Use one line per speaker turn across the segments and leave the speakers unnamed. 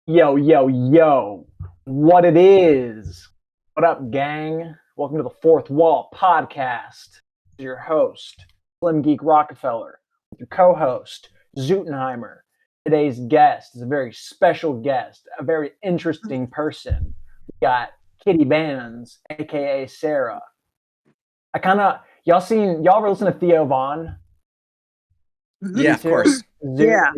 Yo, yo, yo. What it is. What up, gang? Welcome to the Fourth Wall Podcast. Your host, Slim Geek Rockefeller, with your co-host, Zootenheimer. Today's guest is a very special guest, a very interesting person. We got Kitty Bandz, aka Sarah. Y'all ever listen to Theo Vaughn?
Yeah, of course.
Yeah.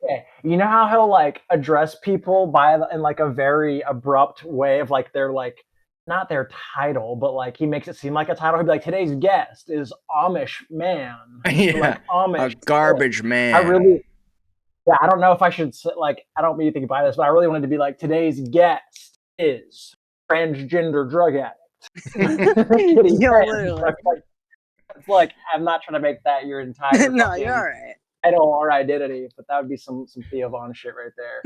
Okay. You know how he'll like address people in like a very abrupt way of like their like not their title, but like he makes it seem like a title. He'll be like, today's guest is Amish man.
Yeah,
like, Amish
a garbage man.
I don't know if I should like. I don't mean to think by this, but I really wanted to be like, today's guest is transgender drug addict. It's like I'm not trying to make that your entire.
No, you're all right.
Title or identity, but that would be some Theo Vaughn shit right there.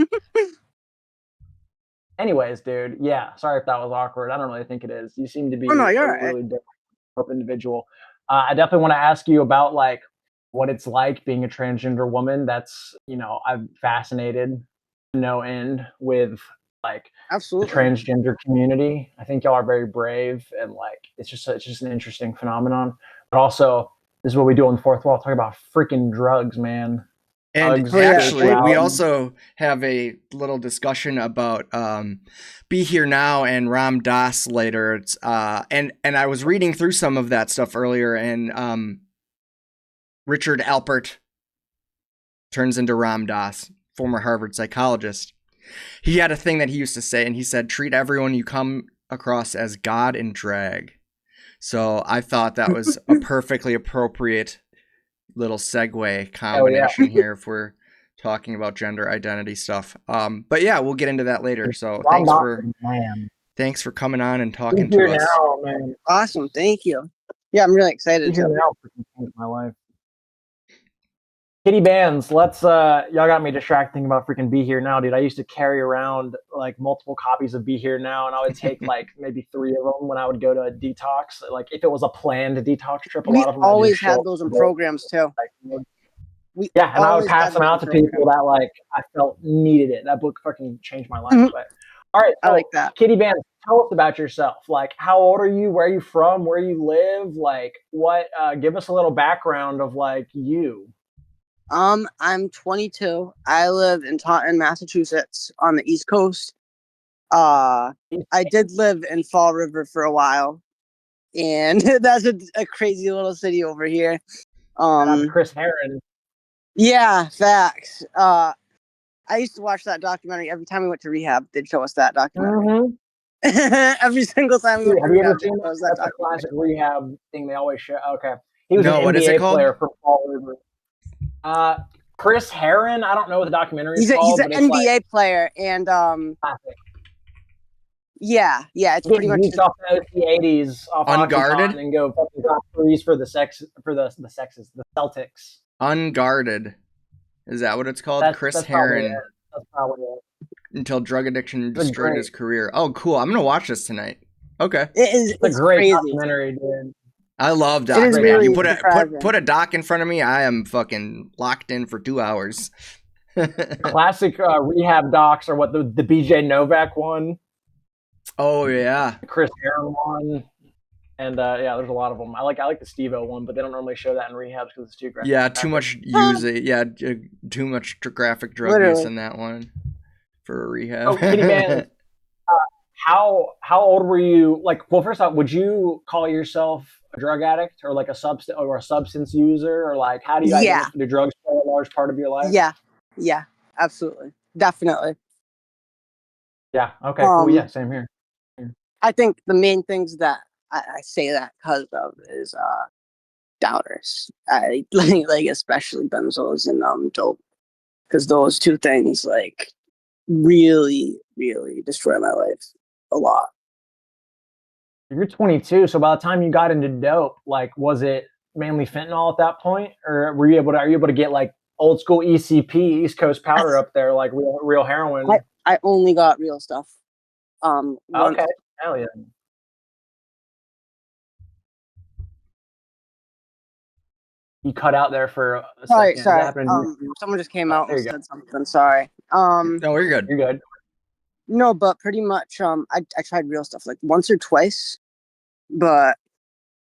Anyways, dude, yeah, sorry if that was awkward. I don't really think it is. You seem to be
you're
a really different individual. I definitely want to ask you about like what it's like being a transgender woman. That's I'm fascinated to no end with like
Absolutely.
the transgender community. I think y'all are very brave and like it's just an interesting phenomenon. But also this is what we do on the Fourth Wall, talk about freaking drugs, man.
And
drugs,
actually, we also have a little discussion about Be Here Now and Ram Dass later. It's and I was reading through some of that stuff earlier, and Richard Alpert turns into Ram Dass, former Harvard psychologist. He had a thing that he used to say, and he said, treat everyone you come across as God in drag. So I thought that was a perfectly appropriate little segue combination here if we're talking about gender identity stuff. But yeah, we'll get into that later. So thanks for coming on and talking to us.
Now, man.
Awesome, thank you. Yeah, I'm really excited
to changed my life. Kitty Bandz, y'all got me distracted thinking about freaking Be Here Now, dude. I used to carry around like multiple copies of Be Here Now, and I would take like maybe 3 of them when I would go to a detox. Like if it was a planned detox trip, a lot of them
always had those in programs too.
And I would pass them out to people that like I felt needed it. That book fucking changed my life. But all right, so
I like that.
Kitty Bandz, tell us about yourself. Like, how old are you? Where are you from? Where you live? Like, what? Give us a little background of like you.
I'm 22. I live in Taunton, Massachusetts, on the East Coast. I did live in Fall River for a while, and that's a crazy little city over here.
Chris Herron.
Yeah, facts. I used to watch that documentary every time we went to rehab. They'd show us that documentary. Every single time we went to rehab.
That's a classic rehab thing they always show. Okay, he was an NBA player from Fall River. Chris Herron, I don't know what the documentary is called.
He's an NBA player, and yeah, it's pretty much
off the 80s, off
Unguarded,
and go fucking drop threes for the Celtics.
Unguarded, is that what it's called? Chris Herron. That's probably it. Until drug addiction destroyed his career. Oh, cool! I'm gonna watch this tonight. Okay,
it's a great documentary, dude.
I love docs, man. Really, you put a doc in front of me, I am fucking locked in for 2 hours.
Classic rehab docs are what the BJ Novak one.
Oh yeah,
the Chris Herron one, and there's a lot of them. I like the Steve-O one, but they don't normally show that in rehabs because it's too graphic.
Yeah, too much too much graphic drug use in that one for a rehab.
Oh, Kitty Bandz. How old were you? Like, well, first off, would you call yourself a drug addict or like a substance user, or like how do you do drugs play a large part of your life?
Yeah, absolutely, definitely.
Yeah. Okay. Cool. Yeah. Same here.
I think the main things that I say that because of is downers. I like especially benzos and dope, because those two things like really, really destroy my life a lot.
You're 22, so by the time you got into dope, like, was it mainly fentanyl at that point, or are you able to get like old school ECP, East Coast powder up there, like real heroin?
I only got real stuff.
Okay, hell yeah. You cut out there for a second.
Sorry. Someone just came out and said something. Sorry.
No, we're good.
You're good.
No, but pretty much, I tried real stuff like once or twice, but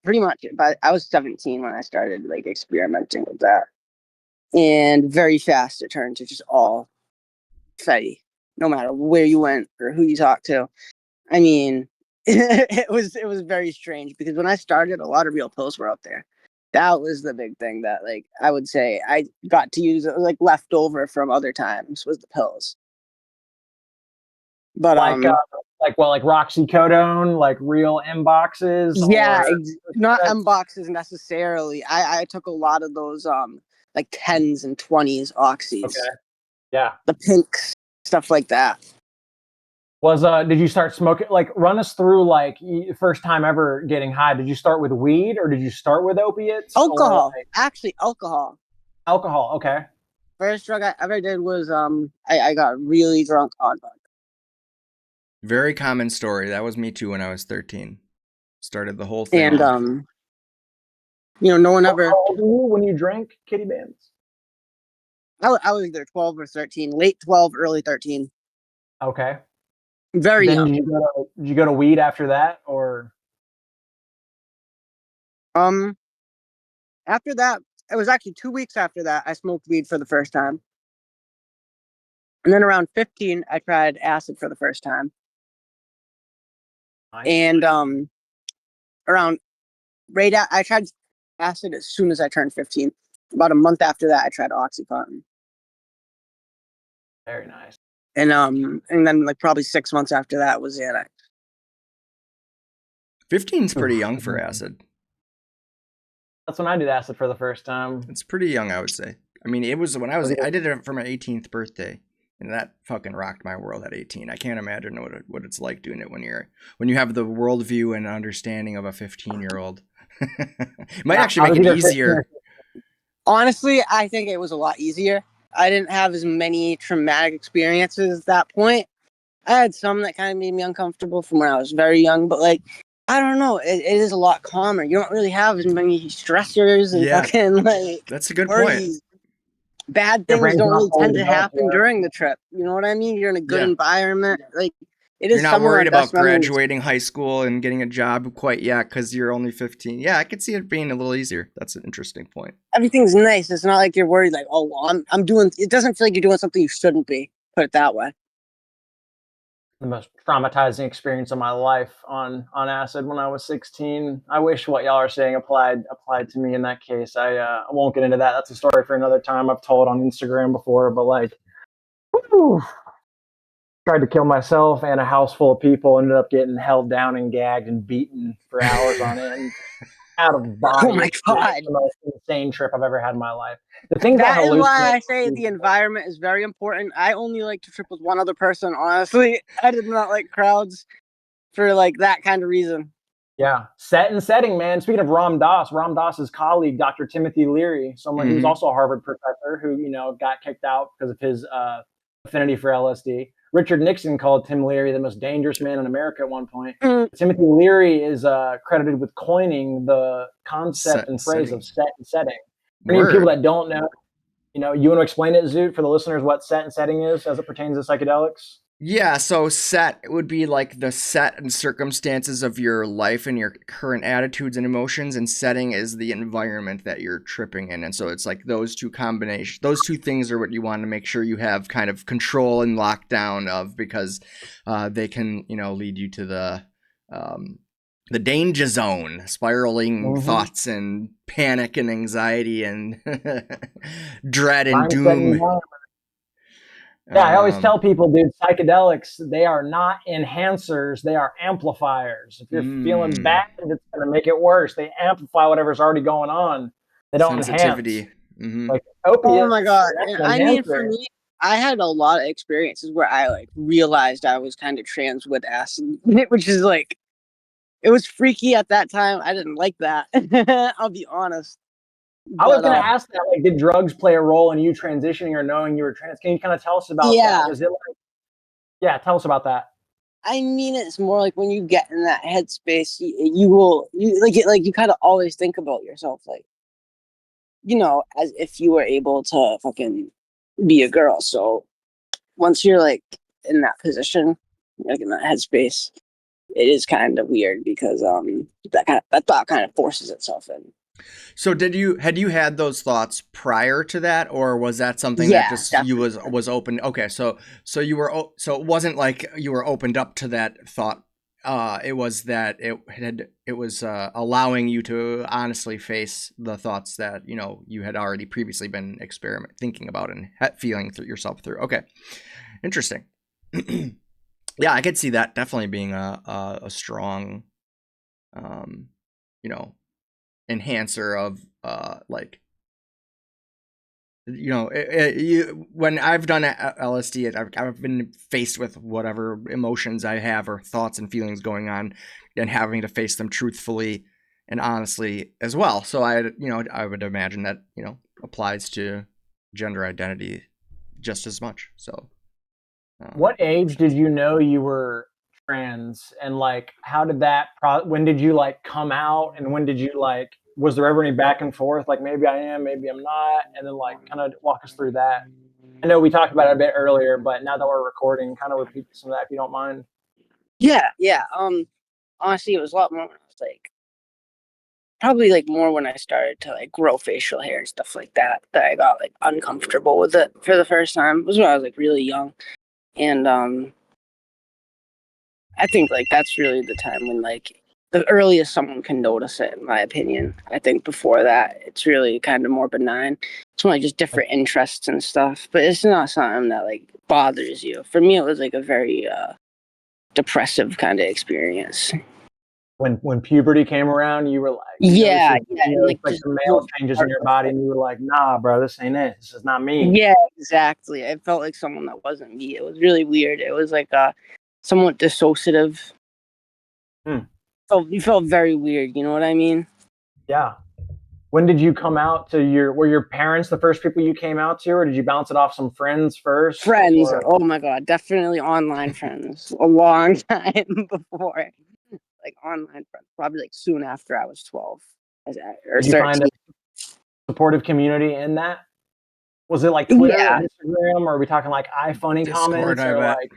pretty much, but I was 17 when I started like experimenting with that, and very fast it turned to just all Fetty, no matter where you went or who you talked to. I mean, it was very strange because when I started, a lot of real pills were out there. That was the big thing that, like, I would say I got to use, like, leftover from other times was the pills. But
like Roxycodone, like real M boxes.
yeah,
or
not M boxes necessarily. I took a lot of those like 10s and 20s oxys,
Okay. Yeah.
the pinks, stuff like that.
Was did you start smoking? Like, run us through like first time ever getting high. Did you start with weed or did you start with opiates?
Alcohol, actually, alcohol.
Alcohol. Okay.
First drug I ever did was I got really drunk on vodka.
Very common story. That was me too when I was 13. Started the whole thing.
And no one ever.
How old were you when you drank Kitty Bandz?
I was either 12 or 13, late 12, early 13.
Okay.
Very
then
young.
Did you go to weed after that, or?
After that, it was actually 2 weeks after that I smoked weed for the first time. And then around 15, I tried acid for the first time.
Nice.
And I tried acid as soon as I turned 15. About a month after that, I tried Oxycontin.
Very nice.
And then like probably 6 months after that was Xanax.
15's pretty young for acid.
That's when I did acid for the first time.
It's pretty young, I would say. I mean, it was when I did it for my 18th birthday, and that fucking rocked my world at 18. I can't imagine what it's like doing it when you have the worldview and understanding of a 15-year-old. It might actually make it easier.
Honestly, I think it was a lot easier. I didn't have as many traumatic experiences at that point. I had some that kind of made me uncomfortable from when I was very young, but like, I don't know, it is a lot calmer. You don't really have as many stressors and fucking like
that's a good
worries.
point.
Bad things don't really tend to happen during the trip. You know what I mean? You're in a good environment. Like, it is.
You're not worried about graduating high school and getting a job quite yet because you're only 15. Yeah, I could see it being a little easier. That's an interesting point.
Everything's nice. It's not like you're worried like, oh, well, I'm doing. It doesn't feel like you're doing something you shouldn't be. Put it that way.
The most traumatizing experience of my life on acid when I was 16. I wish what y'all are saying applied to me in that case. I won't get into that. That's a story for another time. I've told on Instagram before, but like, whew, tried to kill myself and a house full of people. Ended up getting held down and gagged and beaten for hours on end. Out of body.
Oh my god!
The most insane trip I've ever had in my life. The thing
that is why I say the environment is very important. I only like to trip with one other person. Honestly, I did not like crowds for like that kind of reason.
Yeah, set and setting, man. Speaking of Ram Dass's colleague, Dr. Timothy Leary, someone who's also a Harvard professor who got kicked out because of his affinity for LSD. Richard Nixon called Tim Leary the most dangerous man in America at one point. Timothy Leary is credited with coining the concept and phrase of set and setting. For any people that don't know, you want to explain it, Zoot, for the listeners, what set and setting is as it pertains to psychedelics?
Yeah, so set would be like the set and circumstances of your life and your current attitudes and emotions, and setting is the environment that you're tripping in. And so it's like those two things are what you want to make sure you have kind of control and lockdown of, because they can, lead you to the danger zone, spiraling thoughts and panic and anxiety and dread and doom.
Yeah, I always tell people, dude, psychedelics, they are not enhancers, they are amplifiers. If you're feeling bad, it's going to make it worse. They amplify whatever's already going on. They don't enhance. Like opiates,
oh my god. I mean, for me, I had a lot of experiences where I like realized I was kind of trans with acid, which is like, it was freaky at that time. I didn't like that. I'll be honest.
I was going to ask that, like, did drugs play a role in you transitioning or knowing you were trans? Can you kind of tell us about that? Is it like, tell us about that.
I mean, it's more like when you get in that headspace, you kind of always think about yourself, like, as if you were able to fucking be a girl. So once you're like in that position, like in that headspace, it is kind of weird because that thought kind of forces itself in.
So had you had those thoughts prior to that, or was that something that
Yeah,
just you
definitely.
was open? Okay, so you were so it wasn't like you were opened up to that thought. It was that it was allowing you to honestly face the thoughts that you had already previously been thinking about and feeling through yourself through. Okay, interesting. Yeah, I could see that definitely being a strong, enhancer of like when I've done LSD, I've been faced with whatever emotions I have or thoughts and feelings going on, and having to face them truthfully and honestly as well. So I would imagine that applies to gender identity just as much. So,
What age did you know you were trans, and like how did that when did you like come out, and when did you like was there ever any back and forth like maybe I am, maybe I'm not, and then like kind of walk us through that? I know we talked about it a bit earlier, but now that we're recording, kind of repeat some of that if you don't mind.
Yeah. Honestly, it was a lot more when I was like probably like more when I started to like grow facial hair and stuff like that I got like uncomfortable with it for the first time. It was when I was like really young. And I think like that's really the time when like the earliest someone can notice it, in my opinion. I think before that it's really kind of more benign. It's more like just different interests and stuff. But it's not something that like bothers you. For me it was like a very depressive kind of experience.
When puberty came around, you were like,
Yeah, and
it's
like
like
just
the male changes in your body, and you were like, nah, bro, this ain't it. This is not me.
yeah, exactly. I felt like someone that wasn't me. It was really weird. It was like somewhat dissociative.
Hmm.
So you felt very weird. You know what I mean?
Yeah. When did you come out to were your parents the first people you came out to, or did you bounce it off some friends first?
Friends.
Or
Oh my god, definitely online friends. A long time before, like online friends. Probably like soon after I was 12 or
did you find
13.
a supportive community in that? Was it like Twitter or
Yeah.
Instagram, or are we talking like iFunny
Discord,
comments,
I
or
bet.
like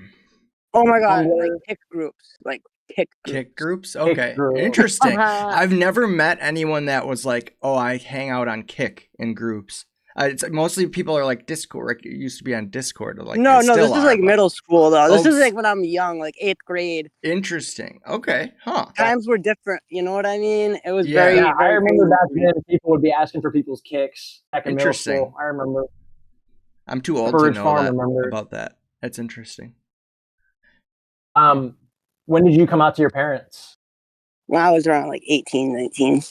Oh my god, like
Tumblr
pick groups, like pick
Kick
groups.
groups?
kick
Okay.
group?
Interesting. I've never met anyone that was like, oh, I hang out on Kick in groups. It's mostly people are like Discord. Like, it used to be on Discord, or like
No,
still
this is
are,
like
but
middle school though. This is
oh,
like when I'm young, like 8th grade.
interesting. Okay. Huh.
Times were different. You know what I mean? It was
Yeah.
Yeah,
very,
I
very
remember back
crazy.
then people would be asking for people's kicks back in middle
Interesting.
school. I remember
I'm too old
Upper
to
Ridge
know
Farm
that
remembers.
about that. That's interesting. Huh.
Um, when did you come out to your parents?
When I was around like 18, 19.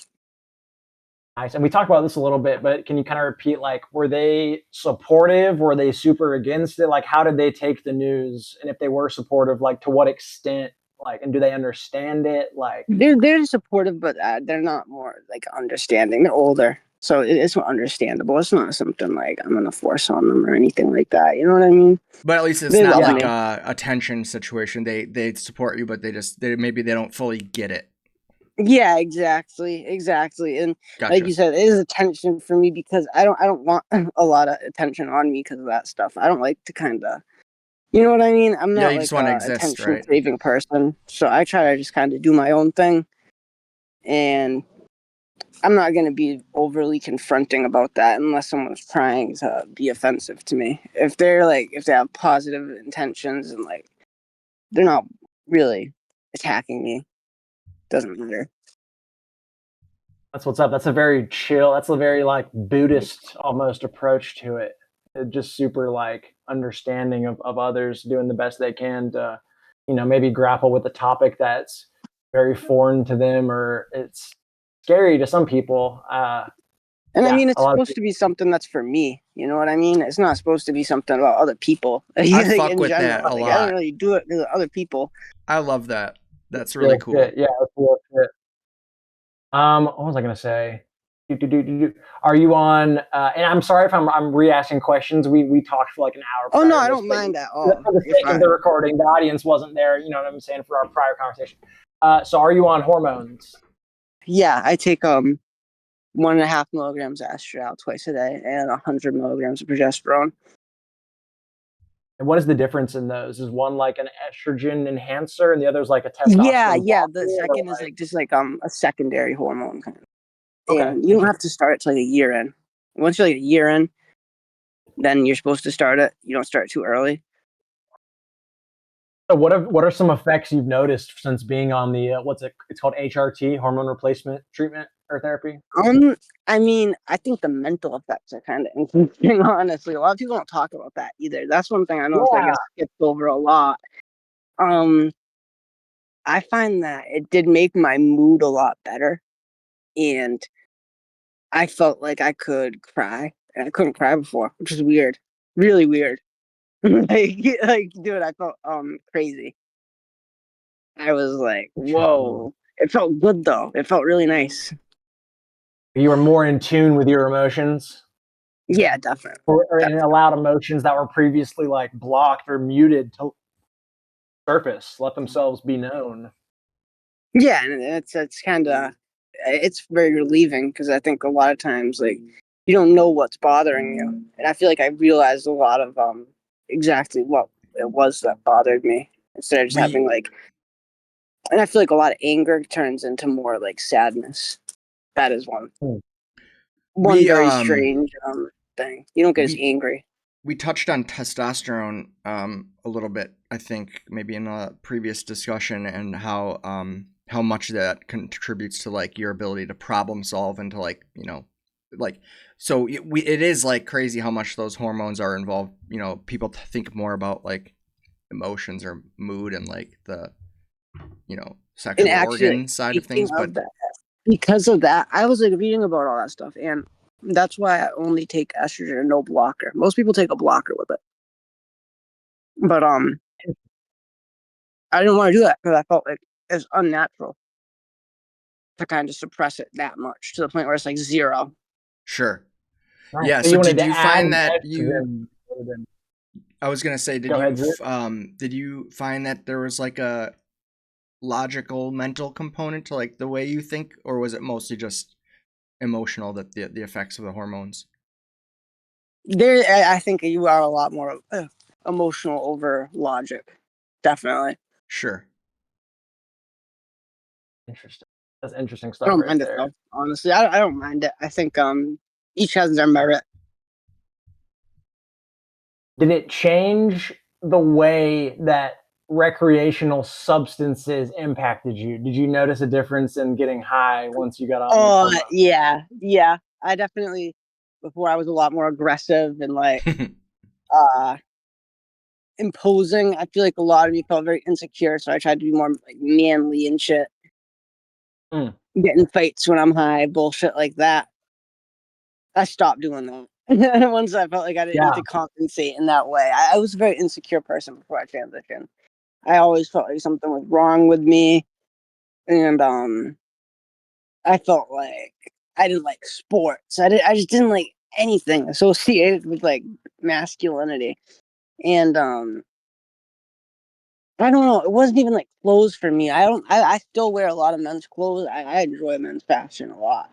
Nice. And we talked about this a little bit, but can you kind of repeat, like, were they supportive? Were they super against it? Like, how did they take the news? And if they were supportive, like, to what extent? Like, and do they understand it? Like,
They're supportive, but they're not more like understanding. They're older, so it's understandable. It's not something like I'm gonna force on them or anything like that. You know what I mean?
But at least it's
They
not
love
yeah,
like
me.
a tension situation. They support you, but maybe they don't fully get it.
Yeah, exactly. And like
Gotcha.
you said, it is attention for me because I don't want a lot of attention on me because of that stuff. I don't like to kind of, you know what I mean? I'm
Yeah,
not
you just
like
want to
a
exist,
attention
right?
craving person, so I try to just kind of do my own thing, and I'm not going to be overly confronting about that unless someone's trying to be offensive to me. If they have positive intentions and like they're not really attacking me, doesn't matter.
that's what's up. That's a very chill, that's a very, like, Buddhist almost approach to it. Just super, like, understanding of others doing the best they can to, maybe grapple with a topic that's very foreign to them, or it's scary to some people.
And I
Yeah,
mean,
a
it's
lot of
supposed to be something that's for me. You know what I mean? It's not supposed to be something about other people. Like
I fuck
in
with that
general,
a
like I don't
lot.
really do it to other people.
I love that. That's really
real
cool.
shit. Yeah, that's real shit. What was I gonna say? Are you on? And I'm sorry if I'm re-asking questions. We talked for like an hour
Oh no,
prior to
I
this,
don't
but
mind at all.
for the
You're
sake of the
fine.
recording, the audience wasn't there. You know what I'm saying, for our prior conversation. So are you on hormones?
Yeah, I take 1.5 milligrams of estradiol twice a day and 100 milligrams of progesterone.
And what is the difference in those? Is one like an estrogen enhancer and the other is like a
Yeah,
testosterone
yeah.
blocker?
The
Or
second is
like,
like just like a secondary hormone kind of,
okay,
and you don't have to start it till like a year in. Once you're like a year in, then you're supposed to start it. You don't start too early.
so what are some effects you've noticed since being on the it's called HRT, hormone replacement treatment or therapy?
I mean, I think the mental effects are kind of interesting. Honestly, a lot of people don't talk about that either. That's one thing I noticed that
Yeah.
gets skipped over a lot. Um, I find that it did make my mood a lot better, and I felt like I could cry, and I couldn't cry before, which is weird, really weird. Dude, I felt crazy. I was like,
Interesting.
whoa. It felt good though. It felt really nice.
You were more in tune with your emotions,
Yeah, definitely.
or and it allowed emotions that were previously like blocked or muted to surface, let themselves be known.
Yeah, and it's kind of it's very relieving because I think a lot of times like you don't know what's bothering you, and I feel like I realized a lot of exactly what it was that bothered me instead of just
We
having like, and I feel like a lot of anger turns into more like sadness. That is
Hmm.
one
we
very strange thing. You don't get as
we
angry.
we touched on testosterone a little bit, I think, maybe in a previous discussion, and how much that contributes to like your ability to problem solve and to like, like, so it is like crazy how much those hormones are involved. People think more about like emotions or mood and like the
And
sexual
actually, like,
organ side of
speaking
things, but
of that, because of that, I was like reading about all that stuff, and that's why I only take estrogen and no blocker. Most people take a blocker with it, but I didn't want to do that because I felt like it's unnatural to kind of suppress it that much to the point where it's like zero.
sure.
Nice.
Yeah,
So
so
you wanted
did
to
you
add
find that
estrogen.
I was gonna say,
Go ahead, Zoot.
did you find that there was like a logical mental component to like the way you think, or was it mostly just emotional, that the effects of the hormones?
There, I think you are a lot more emotional over logic. Definitely.
Sure.
Interesting. That's interesting
I
stuff
don't
right
mind it
there.
though. Honestly, I don't mind it. I think each has their merit.
Did it change the way that recreational substances impacted you? Did you notice a difference in getting high once you got on
Oh
hormones?
yeah, yeah. I definitely before I was a lot more aggressive and like uh imposing. I feel like a lot of me felt very insecure, so I tried to be more like manly and shit.
Mm.
Get in fights when I'm high, bullshit like that. I stopped doing that. Once I felt like I didn't need
Yeah,
to compensate in that way. I was a very insecure person before I transitioned. I always felt like something was wrong with me, and I felt like I didn't like sports. I just didn't like anything associated with like masculinity. And I don't know. It wasn't even like clothes for me. I don't. I still wear a lot of men's clothes. I enjoy men's fashion a lot,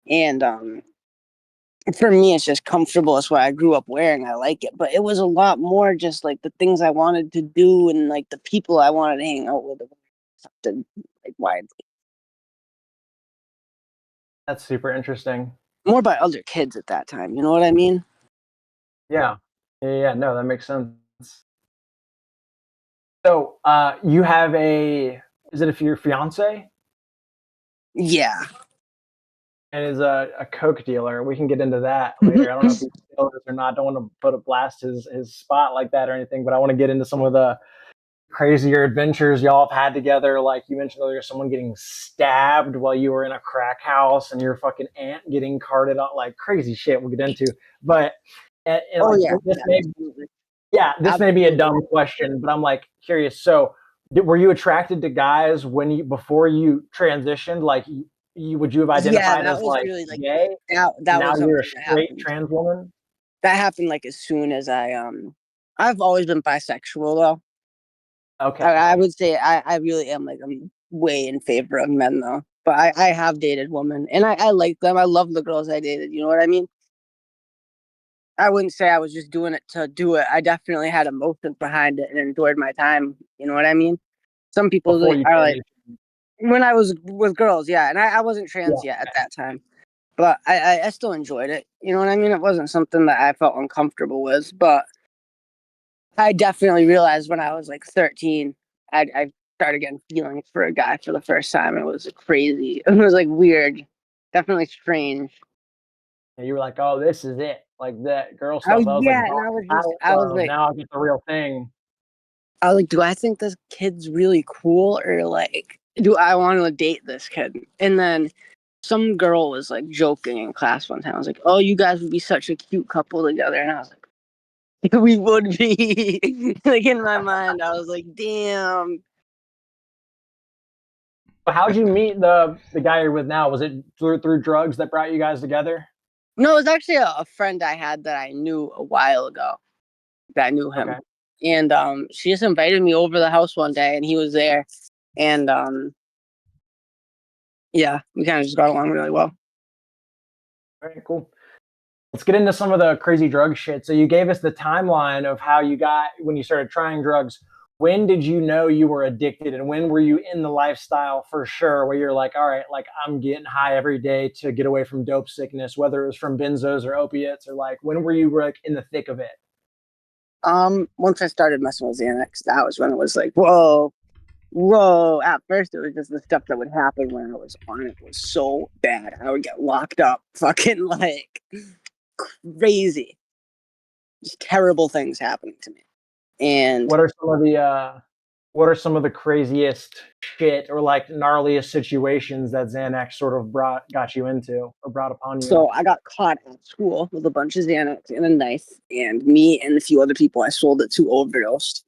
and for me, it's just comfortable. It's what I grew up wearing. I like it, but it was a lot more just like the things I wanted to do and like the people I wanted to hang out with. Something like widely
that's super interesting.
more by other kids at that time. You know what I mean?
Yeah. Yeah, no, that makes sense. So, you have is it your fiance?
Yeah.
And is a coke dealer. We can get into that later. I don't know if he still is or not. Don't want to put a blast his spot like that or anything, but I want to get into some of the crazier adventures y'all have had together. Like you mentioned earlier, someone getting stabbed while you were in a crack house and your fucking aunt getting carted out, like crazy shit we'll get into. But and
Oh
like
yeah.
this
Yeah.
may
Absolutely.
this may be a
Absolutely.
dumb question, but I'm like curious. So were you attracted to guys before you transitioned? Like would you have
Yeah,
identified
that
as
was
like
really like
gay? And
that
now
was
you're a
something that
straight
happened.
trans woman?
That happened like as soon as I've always been bisexual though.
Okay.
I would say I really am like I'm way in favor of men though. But I have dated women and I like them. I love the girls I dated, you know what I mean? I wouldn't say I was just doing it to do it. I definitely had emotions behind it and enjoyed my time. You know what I mean? Some people
Before you
are like,
transitioned?
when I was with girls, yeah, and I wasn't
Yeah.
trans yet at that time, but I still enjoyed it. You know what I mean? It wasn't something that I felt uncomfortable with, but I definitely realized when I was like 13, I started getting feelings for a guy for the first time. It was crazy. It was like weird, definitely strange.
And you were like, oh, this is it. Like that girl
Oh
stuff. I was like,
yeah, and I was like,
now I get the real thing.
do I think this kid's really cool or like, do I want to date this kid? And then some girl was like joking in class one time. I was like, oh, you guys would be such a cute couple together. And I was like, we would be. Like in my mind, I was like, damn.
But how'd you meet the guy you're with now? Was it through drugs that brought you guys together?
No, it was actually a friend I had that I knew a while ago. That I knew him.
Okay.
And she just invited me over to the house one day and he was there. And yeah, we kind of just got along really well.
All right, cool. Let's get into some of the crazy drug shit. So you gave us the timeline of how you got when you started trying drugs. When did you know you were addicted, and when were you in the lifestyle for sure where you're like, all right, like I'm getting high every day to get away from dope sickness, whether it was from benzos or opiates, or like when were you like in the thick of it?
Once I started messing with Xanax, that was when it was like, whoa, whoa. At first, it was just the stuff that would happen when I was on it was so bad. I would get locked up, fucking like crazy, just terrible things happening to me. And
What are some of the craziest shit or like gnarliest situations that Xanax sort of got you into or brought upon you?
so I got caught at school with a bunch of Xanax and a knife, and me and a few other people I sold it to overdosed.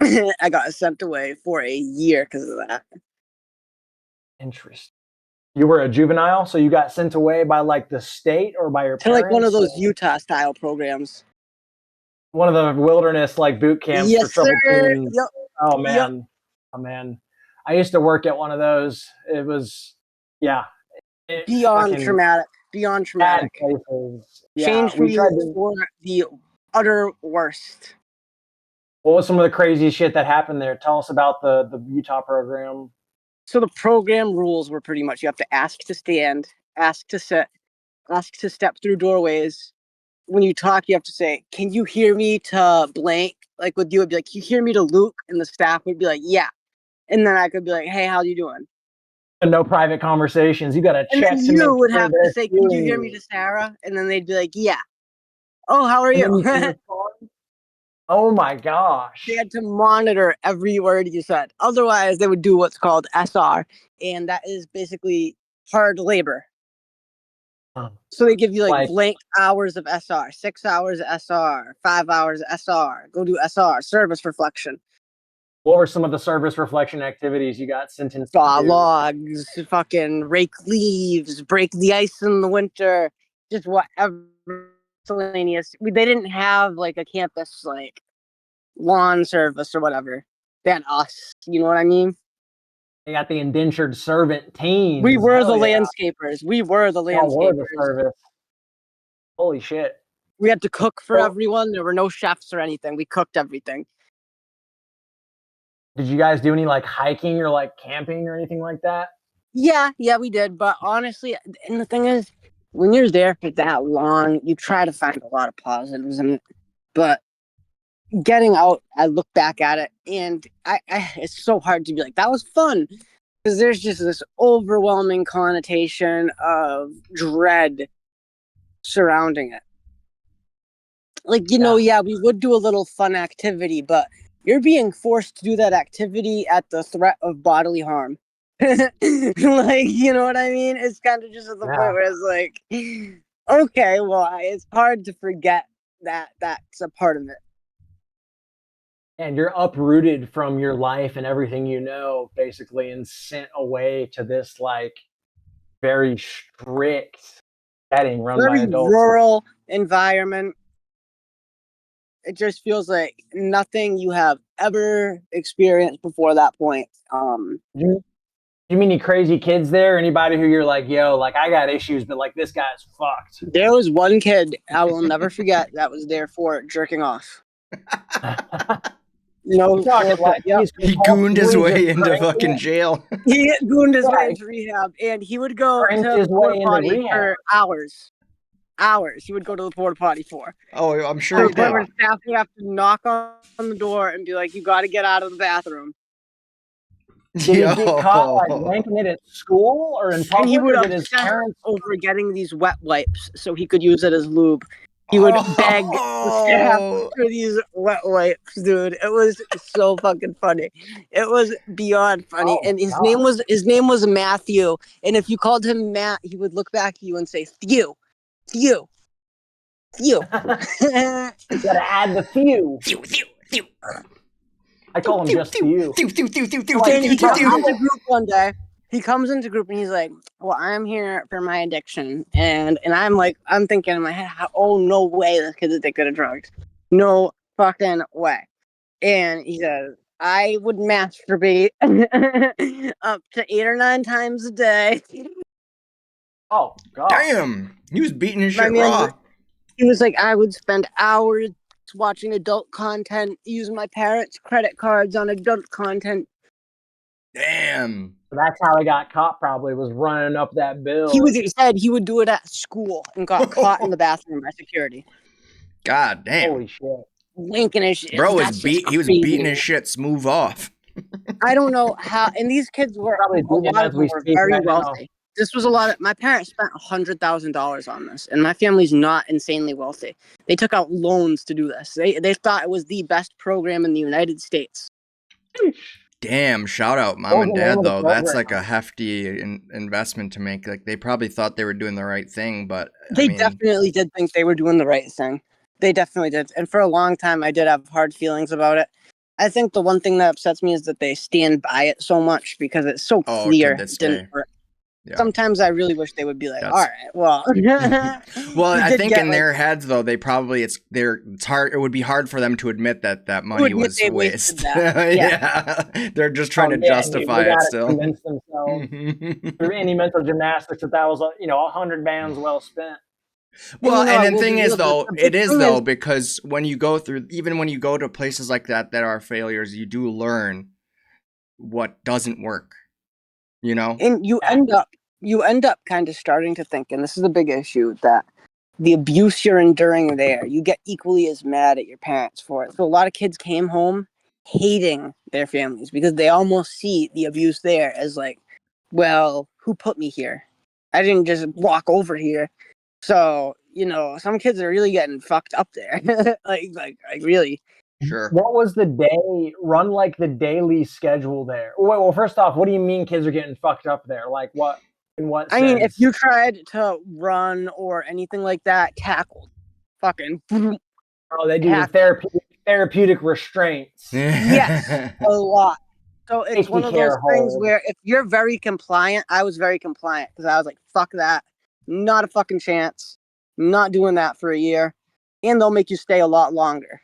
I got sent away for a year because of that.
Interesting. You were a juvenile, so you got sent away by like the state or by your
To like one of
parents?
those Utah style programs.
One of the wilderness like boot camps for
Yes, sir.
troubled teens.
Yep.
Oh
Yep.
man. Oh man. I used to work at one of those. It was yeah. It
Beyond
fucking
traumatic. Beyond
bad
traumatic.
places. Yeah.
Changed
We
me
tried to
for the utter worst.
what was some of the crazy shit that happened there? Tell us about the Utah program.
So the program rules were pretty much you have to ask to stand, ask to sit, ask to step through doorways. When you talk, you have to say, "Can you hear me?" to blank. Like with you, would be like, "You hear me?" to Luke, and the staff would be like, "Yeah." And then I could be like, "Hey, how you doing?"
And no private conversations. You gotta
And then
check to make
you would
sure
have to
they're
say, "Can you
hearing
hear me?"
you.
to Sarah, and then they'd be like, "Yeah." Oh, how are
And
you?
then you can respond. Oh my
They
gosh.
had to monitor every word you said. Otherwise, they would do what's called SR, and that is basically hard labor. So they give you like
Like
blank hours of SR, 6 hours of SR, 5 hours of SR. Go do SR, service reflection,
what were some of the service reflection activities you got sentenced to
saw
do?
logs, fucking rake leaves, break the ice in the winter, just whatever miscellaneous. They didn't have like a campus like lawn service or whatever. They had us. You know what I mean?
They got the indentured servant
We
teens.
were the
Hell yeah.
landscapers. We were the
Y'all were the
landscapers.
service. Holy shit.
We had to cook for
Well,
everyone. There were no chefs or anything. We cooked everything.
did you guys do any like hiking or like camping or anything like that?
Yeah, we did. But honestly, and the thing is, when you're there for that long, you try to find a lot of positives in it. But getting out, I look back at it, and it's so hard to be like, that was fun. Because there's just this overwhelming connotation of dread surrounding it. Like, yeah, we would do a little fun activity, but you're being forced to do that activity at the threat of bodily harm. Like, you know what I mean? It's kind of just at the point
Yeah.
where it's like, okay, well, it's hard to forget that that's a part of it.
And you're uprooted from your life and everything you know, basically, and sent away to this like very strict setting run by
Very
adults.
rural environment. It just feels like nothing you have ever experienced before that point.
You You mean any crazy kids there? Anybody who you're like, yo, like I got issues, but like this guy's fucked.
There was one kid I will never forget that was there for jerking off. No,
Like,
he gooned his way into fucking jail.
He gooned his way into rehab, and he would go to the porta potty for hours. Hours. He would go to the porta potty for.
Oh, I'm sure he did.
The staff would have to knock on the door and be like, "You got to get out of the bathroom."
Did he get caught like wanking it at school or in public?
And he would
obsess
over getting these wet wipes so he could use it as lube. He would beg the staff for these wet wipes, dude. It was so fucking funny. It was beyond funny. And his name was Matthew. And if you called him Matt, he would look back at you and say, "Phew, phew, phew."
You gotta add the few.
Phew, phew, phew.
I call him just few.
He comes into group one day. He comes into group and he's like, "Well, I'm here for my addiction," and I'm thinking in my head, "Oh, no way, this kid's addicted to drugs, no fucking way." And he says, "I would masturbate up to 8 or 9 times a day."
Oh God!
Damn, he was beating his shit raw.
He was like, "I would spend hours watching adult content, using my parents' credit cards on adult content."
Damn.
That's how he got caught. Probably was running up that bill.
He said he would do it at school and got caught in the bathroom by security.
God damn.
Holy shit.
Winking his shit.
Bro was beating his shit smooth off.
I don't know how, and these kids were probably very wealthy. This was my parents spent $100,000 on this, and my family's not insanely wealthy. They took out loans to do this. They thought it was the best program in the United States.
Damn, shout out mom and dad though. That's like a hefty investment to make. Like they probably thought they were doing the right thing, but
they definitely did think they were doing the right thing. They definitely did. And for a long time I did have hard feelings about it. I think the one thing that upsets me is that they stand by it so much because it's so clear it didn't work. Yeah. Sometimes I really wish they would be like, all right, well.
Well, I think in their heads though, it's hard. It would be hard for them to admit that money was waste. Yeah, they're just trying to justify it still.
Convince themselves through any mental gymnastics that was 100 bands well spent.
Well, and the thing is though, it is though, because when you go to places like that are failures, you do learn what doesn't work. You know,
and you end up kind of starting to think, and this is a big issue, that the abuse you're enduring there, you get equally as mad at your parents for it. So a lot of kids came home hating their families because they almost see the abuse there as like, well, who put me here? I didn't just walk over here. So, some kids are really getting fucked up there. like really.
Sure.
What was the daily schedule there? Well, first off, what do you mean kids are getting fucked up there? Like what? In what sense?
I mean, if you tried to run or anything like that, tackled, fucking.
Oh, they do therapeutic restraints.
Yes, a lot. So it's one of those things where if you're very compliant, I was very compliant because I was like, fuck that, not a fucking chance, not doing that for a year, and they'll make you stay a lot longer.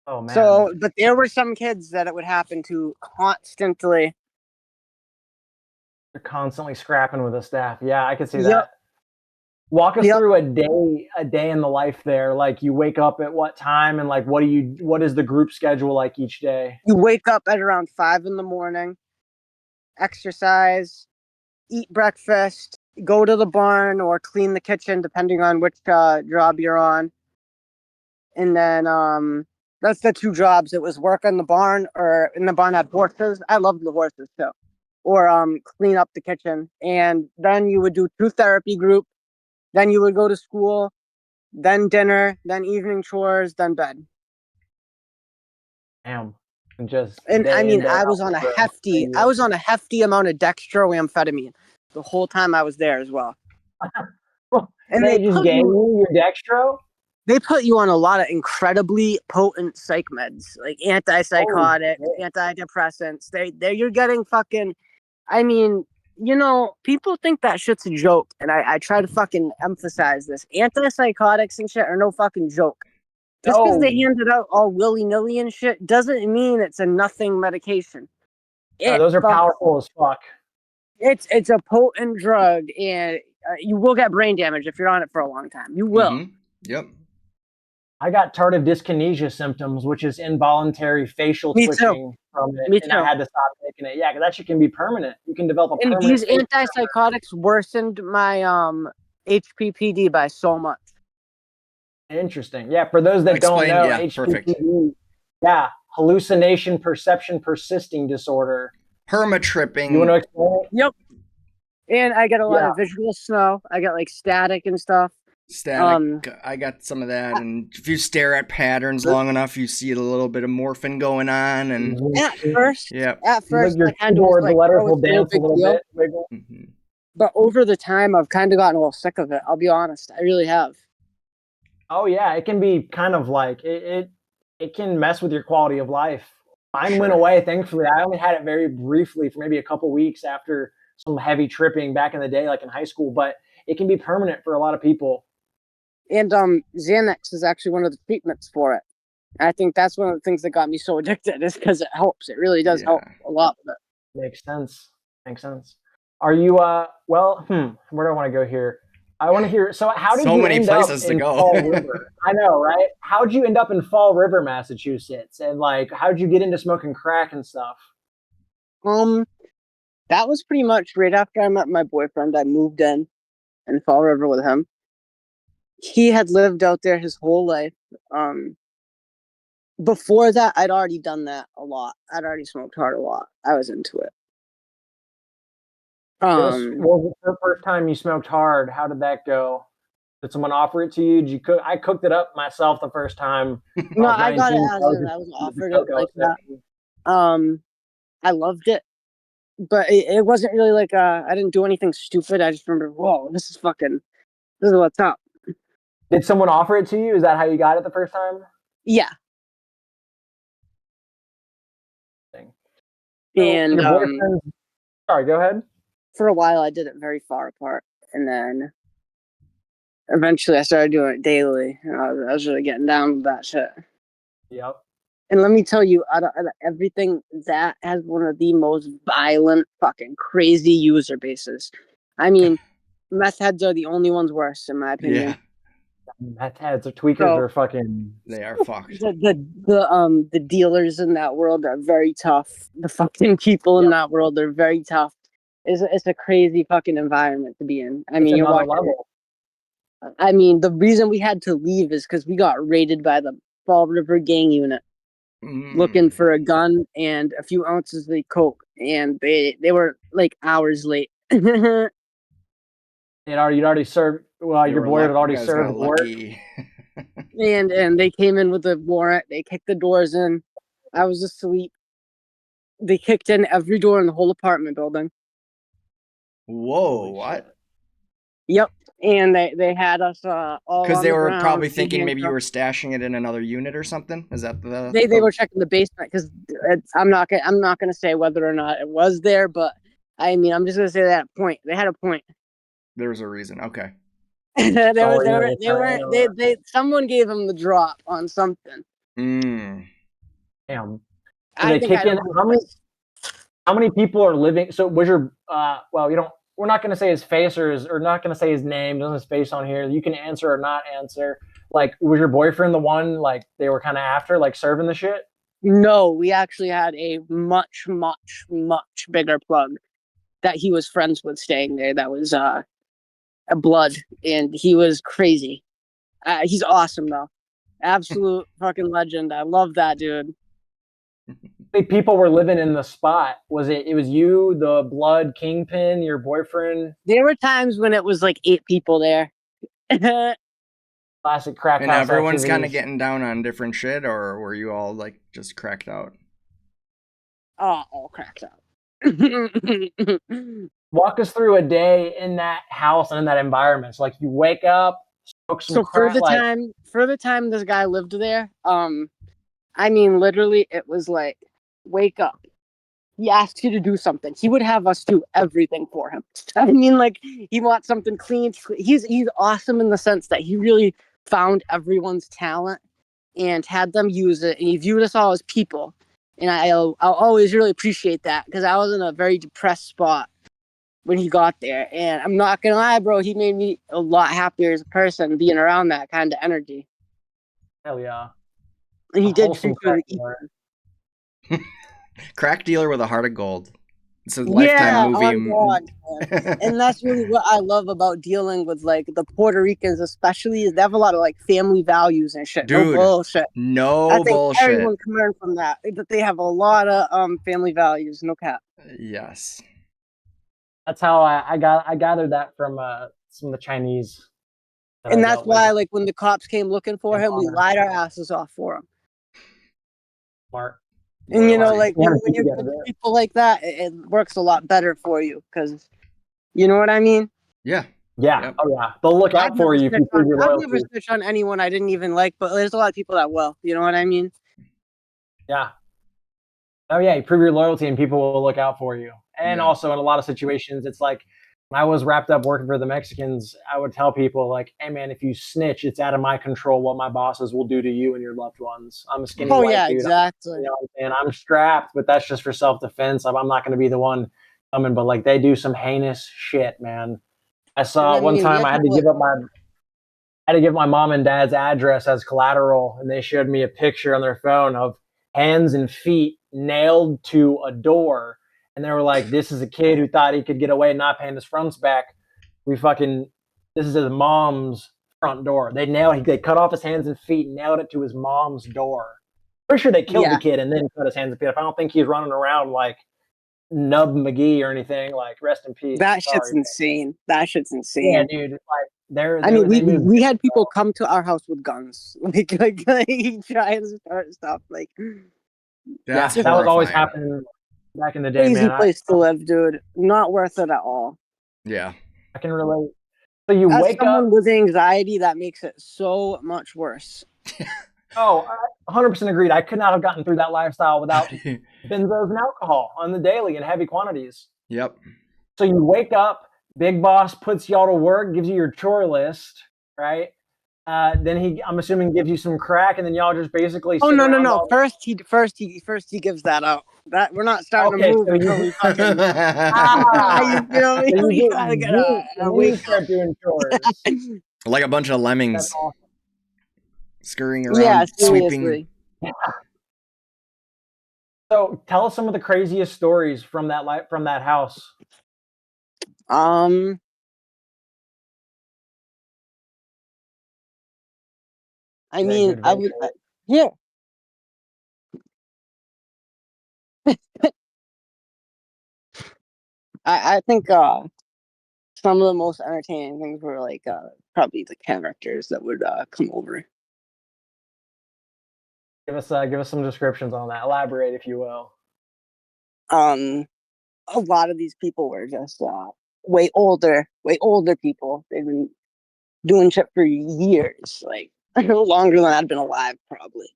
Oh man.
So, but there were some kids that it would happen to constantly.
They're constantly scrapping with the staff. Yeah, I can see that. Walk us through a day in the life there. Like you wake up at what time and like what is the group schedule like each day?
You wake up at around 5 a.m, exercise, eat breakfast, go to the barn or clean the kitchen depending on which job you're on. And then that's the 2 jobs. It was work in the barn, or in the barn had horses. I loved the horses too. Or clean up the kitchen. And then you would do 2 therapy group. Then you would go to school, then dinner, then evening chores, then bed.
Damn.
And I mean, I was on a hefty amount of dextroamphetamine the whole time I was there as well.
And they just gave you your dextro?
They put you on a lot of incredibly potent psych meds, like antipsychotics, antidepressants. You're getting fucking, I mean, people think that shit's a joke, and I try to fucking emphasize this. Antipsychotics and shit are no fucking joke. Just because they hand it out all willy-nilly and shit doesn't mean it's a nothing medication.
those are powerful as fuck.
It's a potent drug, and you will get brain damage if you're on it for a long time. You will.
Mm-hmm. Yep.
I got tardive dyskinesia symptoms, which is involuntary facial
Me
twitching from it,
Me
and
too.
I had to stop taking it. Yeah, because that shit can be permanent. You can develop a
And
permanent.
these antipsychotics worsened my HPPD by so much.
Interesting. Yeah, for those that
Explain,
don't know,
yeah, perfect.
HPPD, yeah, hallucination perception persisting disorder.
Permatripping.
You want to explain it?
Yep. And I get a lot of visual snow. I get like static and stuff.
Static. I got some of that, and if you stare at patterns long enough, you see a little bit of morphine going on. And
at first,
yeah,
like your
I kind of
keyboard,
like,
the letters
oh,
will
it's no
dance a
big
little
deal.
bit. Wiggle.
mm-hmm.
But over the time, I've kind of gotten a little sick of it. I'll be honest. I really have.
Oh yeah, it can be kind of like it can mess with your quality of life. Mine went away, thankfully. I only had it very briefly for maybe a couple weeks after some heavy tripping back in the day, like in high school, but it can be permanent for a lot of people.
And Xanax is actually one of the treatments for it. And I think that's one of the things that got me so addicted, is because it helps. It really does help a lot with it.
Makes sense. Are you where do I want to go here? I want to hear, so how did you end up in Fall River? I know, right? How'd you end up in Fall River, Massachusetts? And like, how'd you get into smoking crack and stuff?
That was pretty much right after I met my boyfriend. I moved in Fall River with him. He had lived out there his whole life. Before that, I'd already done that a lot. I'd already smoked hard a lot. I was into it.
What was the first time you smoked hard? How did that go? Did someone offer it to you? Did you cook? I cooked it up myself the first time.
No, I got it as I was offered it like that. I loved it, but it wasn't really like I didn't do anything stupid. I just remember, whoa, this is what's up.
Did someone offer it to you? Is that how you got it the first time?
Yeah. And
your boyfriend, sorry, go ahead.
For a while, I did it very far apart, and then eventually I started doing it daily. I was really getting down with that shit.
Yep.
And let me tell you, out of everything, that has one of the most violent, fucking crazy user bases. I mean, meth heads are the only ones worse, in my opinion.
Yeah. Meth heads or tweakers are fucking.
They are fucked.
The dealers in that world are very tough. The fucking people in that world are very tough. It's a crazy fucking environment to be in. I mean, you're level. I mean, the reason we had to leave is because we got raided by the Fall River gang unit, looking for a gun and a few ounces of coke, and they were like hours late. You'd
already served. Well, your boy had already served work.
and they came in with a warrant. They kicked the doors in. I was asleep. They kicked in every door in the whole apartment building.
Whoa! What?
Yep. And they had us all
because they were probably thinking maybe you were stashing it in another unit or something. Is that the?
They were checking the basement because I'm not gonna say whether or not it was there, but I mean I'm just gonna say that point. They had a point.
There was a reason. Okay.
Someone gave them the drop on something.
Damn. So they kick in. How many people are living? So was your we're not going to say his face or not going to say his name. Doesn't his face on here. You can answer or not answer. Like, was your boyfriend the one like they were kind of after, like serving the shit?
No, we actually had a much, much, much bigger plug that he was friends with staying there. That was a blood, and he was crazy. He's awesome though, absolute fucking legend. I love that dude.
People were living in the spot. It was you, the blood kingpin, your boyfriend?
There were times when it was like 8 people there.
Classic crack house.
And everyone's kind of getting down on different shit, or were you all like just cracked out?
All cracked out.
Walk us through a day in that house and in that environment. So like you wake up, smoke some crack.
For the time this guy lived there, I mean, literally, it was like, wake up. He asked you to do something. He would have us do everything for him. I mean, like, he wants something clean. He's awesome in the sense that he really found everyone's talent and had them use it. And he viewed us all as people. And I'll always really appreciate that because I was in a very depressed spot when he got there. And I'm not going to lie, bro, he made me a lot happier as a person being around that kind of energy.
Hell yeah.
And he
A
did
wholesome
treat me
crack
equal.
Crack dealer with a heart of gold. It's a Lifetime movie.
On God, man. And that's really what I love about dealing with like the Puerto Ricans, especially, is they have a lot of like family values and shit.
Dude,
no bullshit.
No
I think
bullshit.
everyone can learn from that they have a lot of family values. No cap.
Yes.
That's how I gathered that from some of the Chinese.
And that's why, like, when the cops came looking for him, we lied our asses off for him.
Smart.
And you know, like when you're with people like that, it works a lot better for you because, you know what I mean?
Yeah.
Yeah. Yep. Oh yeah. They'll look out for you if you prove your loyalty.
I've never snitched on anyone I didn't even like, but there's a lot of people that will. You know what I mean?
Yeah. Oh yeah. You prove your loyalty, and people will look out for you. And also, in a lot of situations, it's like when I was wrapped up working for the Mexicans, I would tell people like, "Hey man, if you snitch, it's out of my control what my bosses will do to you and your loved ones. I'm a skinny white dude.
Exactly.
You know what I'm saying? I'm strapped, but that's just for self-defense. I'm not going to be the one coming. But like, they do some heinous shit, man. I saw one time I had to give my mom and dad's address as collateral, and they showed me a picture on their phone of hands and feet nailed to a door. And they were like, this is a kid who thought he could get away not paying his fronts back. This is his mom's front door. They cut off his hands and feet, nailed it to his mom's door. Pretty sure they killed the kid and then cut his hands and feet up. I don't think he's running around like Nub McGee or anything. Like, rest in peace.
Shit's insane. That shit's insane.
Yeah, dude. Like,
we had people come to our house with guns, like try and start stuff. Like,
that
was always happening back in the day.
Crazy
man.
Place to live, dude. Not worth it at all.
Yeah,
I can relate. So you
As
wake
someone
up
with anxiety, that makes it so much worse.
Oh, 100% agreed. I could not have gotten through that lifestyle without benzos and alcohol on the daily in heavy quantities.
Yep.
So you wake up, big boss puts y'all to work, gives you your chore list, right? Then I'm assuming gives you some crack, and then y'all just basically.
Oh no! First he gives that out. That we're not starting to move until we fucking. You feel me?
So
we gotta get
we start doing chores.
Like a bunch of lemmings.
That's awesome.
Scurrying around, sweeping.
Yeah. So tell us some of the craziest stories from that house.
I mean, I would. Yeah. I think some of the most entertaining things were like probably the characters that would come over.
Give us some descriptions on that. Elaborate, if you will.
A lot of these people were just way older people. They've been doing shit for years, like longer than I'd been alive, probably.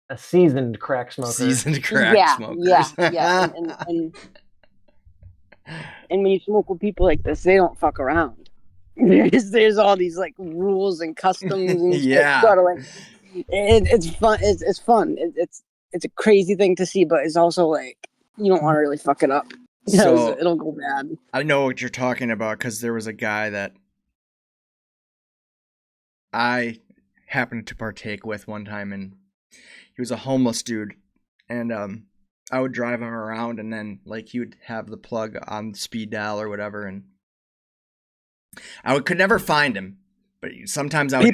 A seasoned crack smoker.
Yeah. And when you smoke with people like this, they don't fuck around. There's all these like rules and customs and it's fun. It's fun. It's a crazy thing to see, but it's also like you don't want to really fuck it up because it'll go bad.
I know what you're talking about because there was a guy that I happened to partake with one time, and he was a homeless dude, and I would drive him around, and then like he would have the plug on speed dial or whatever, and I could never find him, but sometimes I would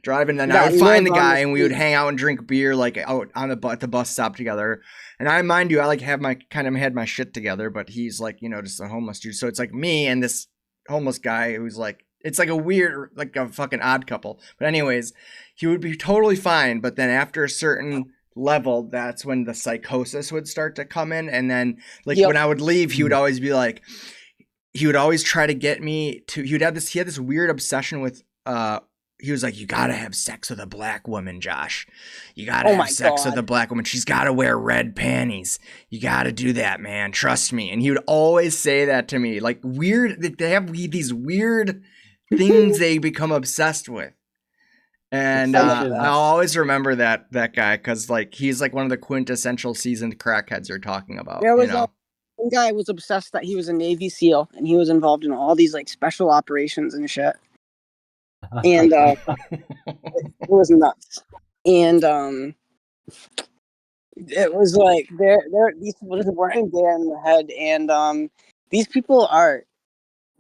drive, and then I would find the guy, and we would hang out and drink beer like out on at the bus stop together. And I mind you, I like had my shit together, but he's like, you know, just a homeless dude. So it's like me and this homeless guy who's like, it's like a weird, like a fucking odd couple. But anyways, he would be totally fine, but then after a certain level, that's when the psychosis would start to come in. And then like when I would leave, he would always be like, he would always try to get me to, he had this weird obsession with, he was like, you gotta have sex with a black woman, Josh. You gotta have sex with a black woman. She's gotta wear red panties. You gotta do that, man. Trust me. And he would always say that to me. Like weird, they have these weird things they become obsessed with. And
Extensions.
I'll always remember that guy because like he's like one of the quintessential seasoned crackheads you're talking about.
There was
You know?
one guy was obsessed that he was a Navy SEAL and he was involved in all these like special operations and shit. And it was nuts. And it was like these people just weren't there in the head. And these people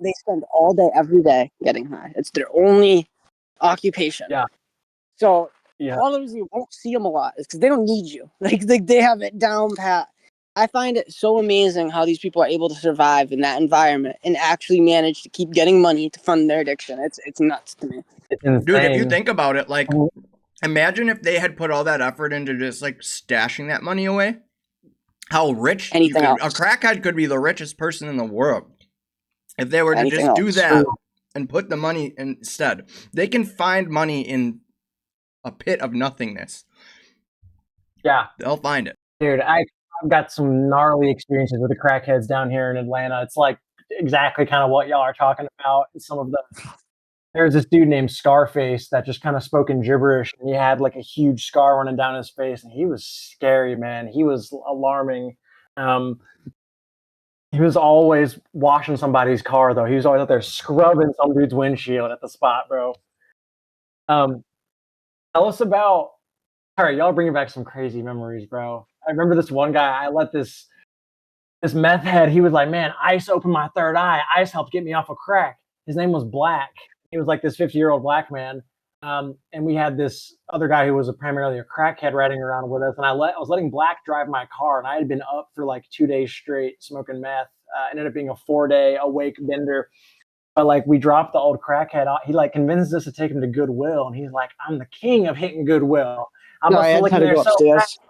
they spend all day every day getting high. It's their only occupation.
Yeah.
So
Yeah.
all of you won't see them a lot is because they don't need you. Like they have it down pat. I find it so amazing how these people are able to survive in that environment and actually manage to keep getting money to fund their addiction. It's nuts to me.
It's insane.
Dude, if you think about it, like, imagine if they had put all that effort into just like stashing that money away. How rich a crackhead could be the richest person in the world if they were to just do that and put the money instead. They can find money in a pit of nothingness.
Yeah,
they'll find it.
Dude, I've got some gnarly experiences with the crackheads down here in Atlanta. It's like exactly kind of what y'all are talking about. There's this dude named Scarface that just kind of spoke in gibberish, and he had like a huge scar running down his face, and he was scary, man. He was alarming. He was always washing somebody's car, though. He was always out there scrubbing some dude's windshield at the spot, bro. Tell us about. All right, y'all bringing back some crazy memories, bro. I remember this one guy. I let this meth head. He was like, "Man, ice opened my third eye. Ice helped get me off of crack." His name was Black. He was like this 50-year-old black man. And we had this other guy who was primarily a crackhead riding around with us. And I was letting Black drive my car, and I had been up for like 2 days straight smoking meth. Ended up being a 4-day awake bender. But like we dropped the old crackhead off. He like convinced us to take him to Goodwill, and he's like, "I'm the king of hitting Goodwill. I'm looking there so fast.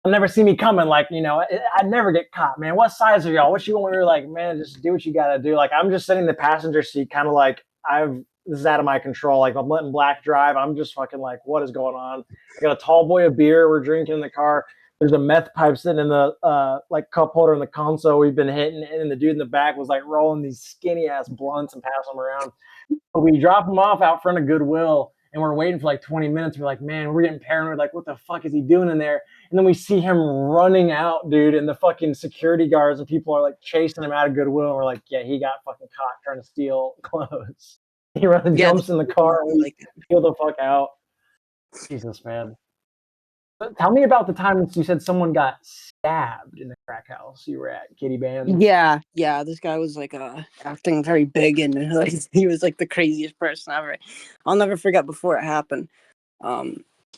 You'll never see me coming. Like, you know, I'd never get caught, man. What size are y'all? What you want?" We were like, "Man, just do what you gotta do." Like, I'm just sitting in the passenger seat, kind of like this is out of my control. Like, I'm letting Black drive. I'm just fucking like, what is going on? I got a tall boy of beer. We're drinking in the car. There's a meth pipe sitting in the like cup holder in the console we've been hitting, and the dude in the back was like rolling these skinny ass blunts and passing them around. But we drop him off out front of Goodwill, and we're waiting for like 20 minutes. We're like, man, we're getting paranoid. Like, what the fuck is he doing in there? And then we see him running out, dude, and the fucking security guards and people are like chasing him out of Goodwill. And we're like, yeah, he got fucking caught trying to steal clothes. He runs and jumps in the car and we peel the fuck out. Jesus, man. But tell me about the time you said someone got stabbed in the crack house you were at, Kitty Bandz.
Yeah. This guy was like acting very big, and like, he was like the craziest person ever. I'll never forget before it happened.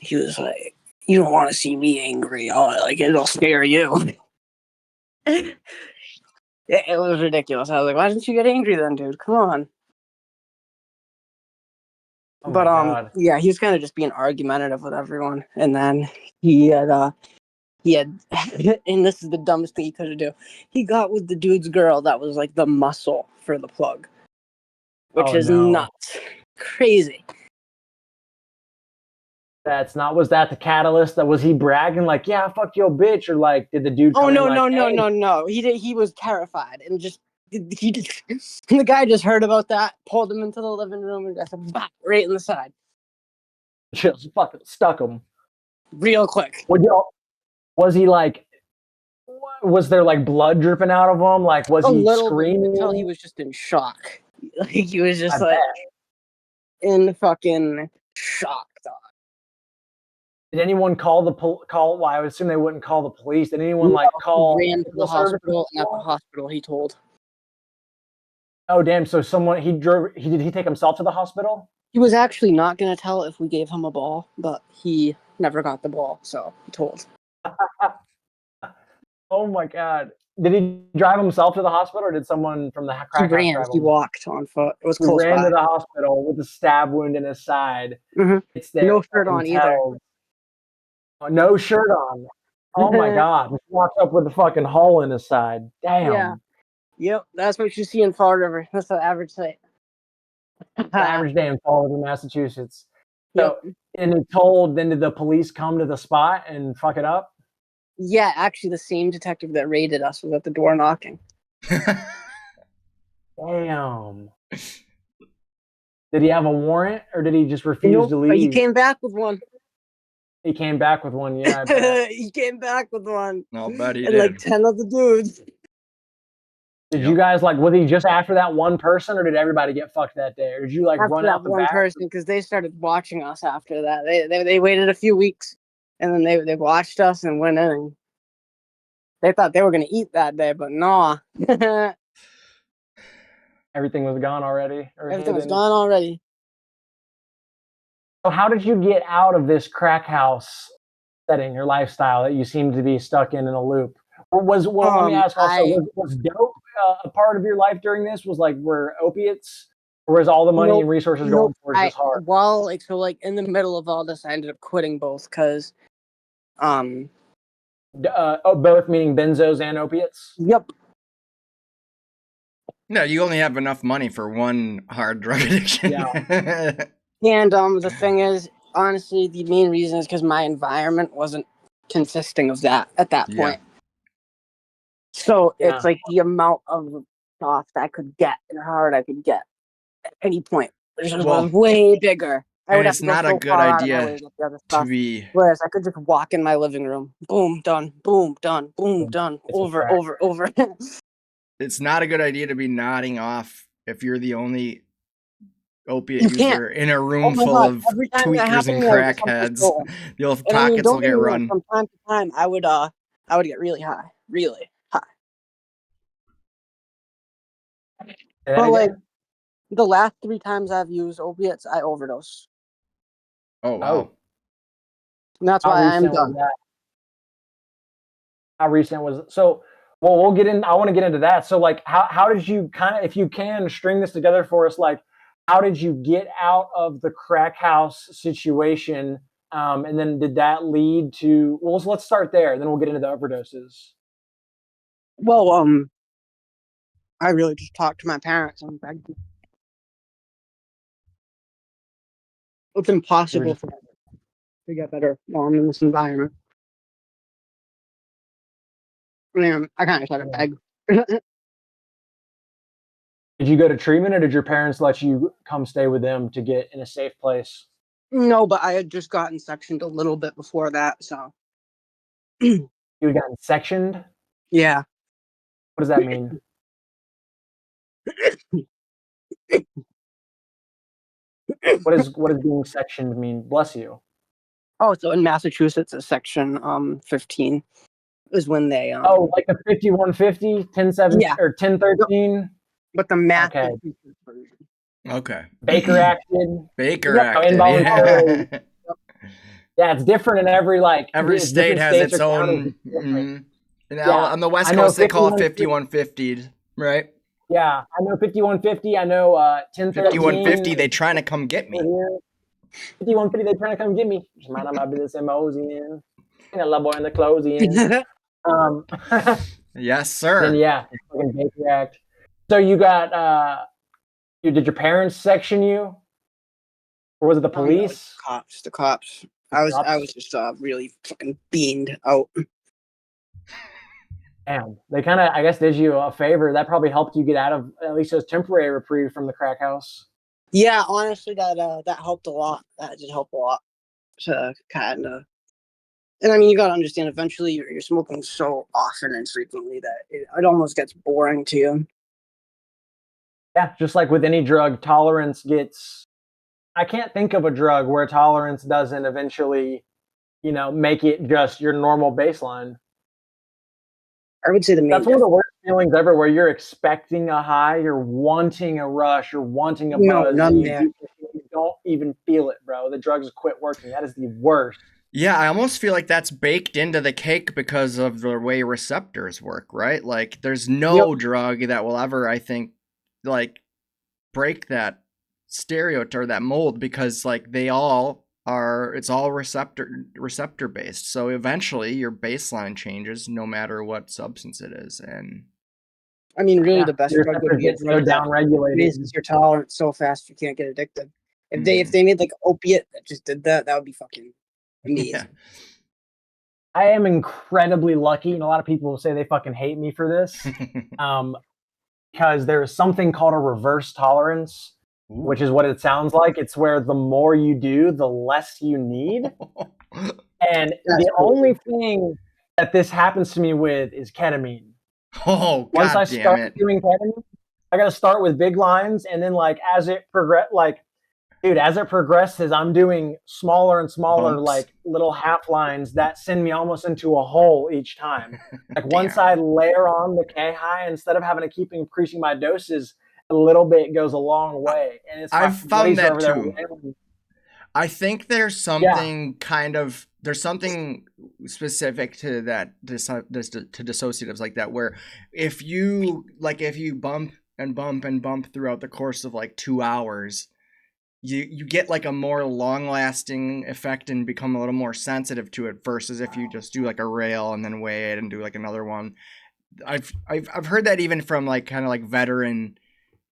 He was like, "You don't want to see me angry. It'll scare you." It was ridiculous. I was like, "Why didn't you get angry then, dude? Come on."
Oh
but yeah, he was kind of just being argumentative with everyone, and then he had and this is the dumbest thing he could do. He got with the dude's girl that was like the muscle for the plug, which is nuts, crazy.
Was that the catalyst? That was he bragging like, "Yeah, fuck your bitch," or like, did the dude?
Oh no. He was terrified and just. The guy just heard about that, pulled him into the living room, and just right in the side.
Just fucking stuck him
real quick.
Was he like? Was there like blood dripping out of him? Like, was he screaming?
Until he was just in shock. Like he was just in fucking shock. Dog.
Did anyone call the call? Well, I would assume they wouldn't call the police. Did anyone call?
He ran to the hospital, and at the hospital, he told.
Oh damn! So did he take himself to the hospital?
He was actually not going to tell if we gave him a ball, but he never got the ball, so he told.
Oh my god! Did he drive himself to the hospital, or did someone from the crack house drive him?
He walked on foot. It was close by.
He ran to the hospital with a stab wound in his side.
Mm-hmm. No shirt on either.
No shirt on. Oh my god! He walked up with a fucking hole in his side. Damn.
Yeah. Yep, that's what you see in Fall River. That's the average site.
The average day in Fall River, Massachusetts. So, and then did the police come to the spot and fuck it up?
Yeah, actually, the same detective that raided us was at the door knocking.
Damn. Did he have a warrant, or did he just refuse
Nope,
to
but he
leave?
came back with one.
He came back with one. Yeah, I bet.
He came back with one.
I'll bet he
And
did.
like 10 other dudes.
Did
Yep.
you guys like? Was he just after that one person, or did everybody get fucked that day, or did you like
After
run
that
out the
one
back?
person, because they started watching us after that. They waited a few weeks, and then they watched us and went in. And they thought they were gonna eat that day, but nah.
Everything was gone already, or
Everything was
hidden?
gone already.
So how did you get out of this crack house setting, your lifestyle that you seem to be stuck in a loop? Or let me ask also, was dope a part of your life during this? Were opiates, or was all the money and resources going towards this hard?
Well, like so, like in the middle of all this, I ended up quitting both because,
Both meaning benzos and opiates?
Yep.
No, you only have enough money for one hard drug addiction.
Yeah.
And the thing is, honestly, the main reason is because my environment wasn't consisting of that at that point. So it's like the amount of soft I could get and hard I could get at any point was way bigger. I would have
it's
to go
not
so
a good
far out of my
idea
way to get the other stuff.
to be.
Whereas I could just walk in my living room, boom, done, boom, done, boom, done, over.
It's not a good idea to be nodding off if you're the only opiate user in a room full of tweakers and crackheads. Your pockets will get run.
From time to time, I would get really high, really high. But like the last 3 times I've used opiates, I overdose.
Oh wow!
And that's why I'm done.
How recent was it? So? Well, we'll get in. I want to get into that. So, like, how did you kind of, if you can, string this together for us? Like, how did you get out of the crack house situation? And then did that lead to? Well, let's start there, and then we'll get into the overdoses.
Well, I really just talked to my parents and begged them. It's impossible for them to get better in this environment. I kind of started beg.
Did you go to treatment, or did your parents let you come stay with them to get in a safe place?
No, but I had just gotten sectioned a little bit before that, so.
You had gotten sectioned?
Yeah.
What does that mean? What does being sectioned mean? Bless you.
Oh, so in Massachusetts, a section 15 is when they
like the 5150, 1017, or 1013.
But the Massachusetts version.
Okay.
Baker acted.
Involuntary.
Yeah, it's different in every
state has its own. Now on the West Coast they call it 5150, right?
Yeah, I know 5150. I know 1013.
5150. They trying to come get me.
5150. They trying to come get me. Just mind my business and moseying. And a little boy in the closing.
Yes, sir.
And fucking Baker Act. So you got did your parents section you, or was it the police?
The cops. I was just really fucking beamed out.
Damn, they kind of, I guess, did you a favor. That probably helped you get out of at least a temporary reprieve from the crack house.
Yeah, honestly, that helped a lot. That did help a lot to kind of. And I mean, you gotta understand. Eventually, you're smoking so often and frequently that it almost gets boring to you.
Yeah, just like with any drug, tolerance gets. I can't think of a drug where tolerance doesn't eventually, make it just your normal baseline.
I would say
that's one of the worst feelings ever, where you're expecting a high, you're wanting a rush, you're wanting a buzz, and you don't even feel it, bro. The drugs quit working. That is the worst.
Yeah, I almost feel like that's baked into the cake because of the way receptors work, right? Like, there's no drug that will ever, I think, like, break that stereotype or that mold, because like they all are, it's all receptor based. So eventually your baseline changes no matter what substance it is. And
I mean, really, the best drug would be a drug
down regulated.
Raises your tolerance so fast you can't get addicted. If they made like an opiate that just did that, that would be fucking amazing. Yeah.
I am incredibly lucky, and a lot of people will say they fucking hate me for this, because there is something called a reverse tolerance, which is what it sounds like. It's where the more you do, the less you need. And the only thing that this happens to me with is ketamine.
Oh,
Once
God
I
damn
start
it.
doing ketamine, I got to start with big lines, and then like as it progress, like dude, as it progresses, I'm doing smaller and smaller,
Bumps.
like little half lines that send me almost into a hole each time. Like once I layer on the K high, instead of having to keep increasing my doses, a little bit goes a long way. And it's
I've found that
over
too.
there.
I think there's something there's something specific to that to dissociatives like that, where if you bump and bump and bump throughout the course of like 2 hours, you get like a more long lasting effect and become a little more sensitive to it versus if you just do like a rail and then wait and do like another one. I've heard that even from like kind of like veteran,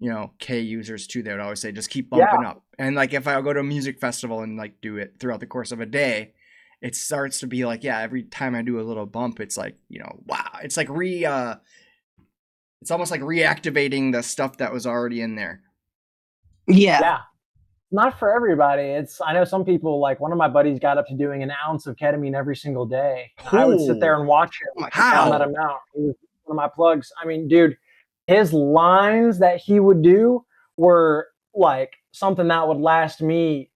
you know, K users too. They would always say just keep bumping up. And like if I go to a music festival and like do it throughout the course of a day, it starts to be like, yeah, every time I do a little bump, it's like, you know, wow, it's like it's almost like reactivating the stuff that was already in there.
Yeah.
Not for everybody. I know some people, like one of my buddies got up to doing an ounce of ketamine every single day. I would sit there and watch him
How?
that amount. He was one of my plugs. I mean, dude, his lines that he would do were like something that would last me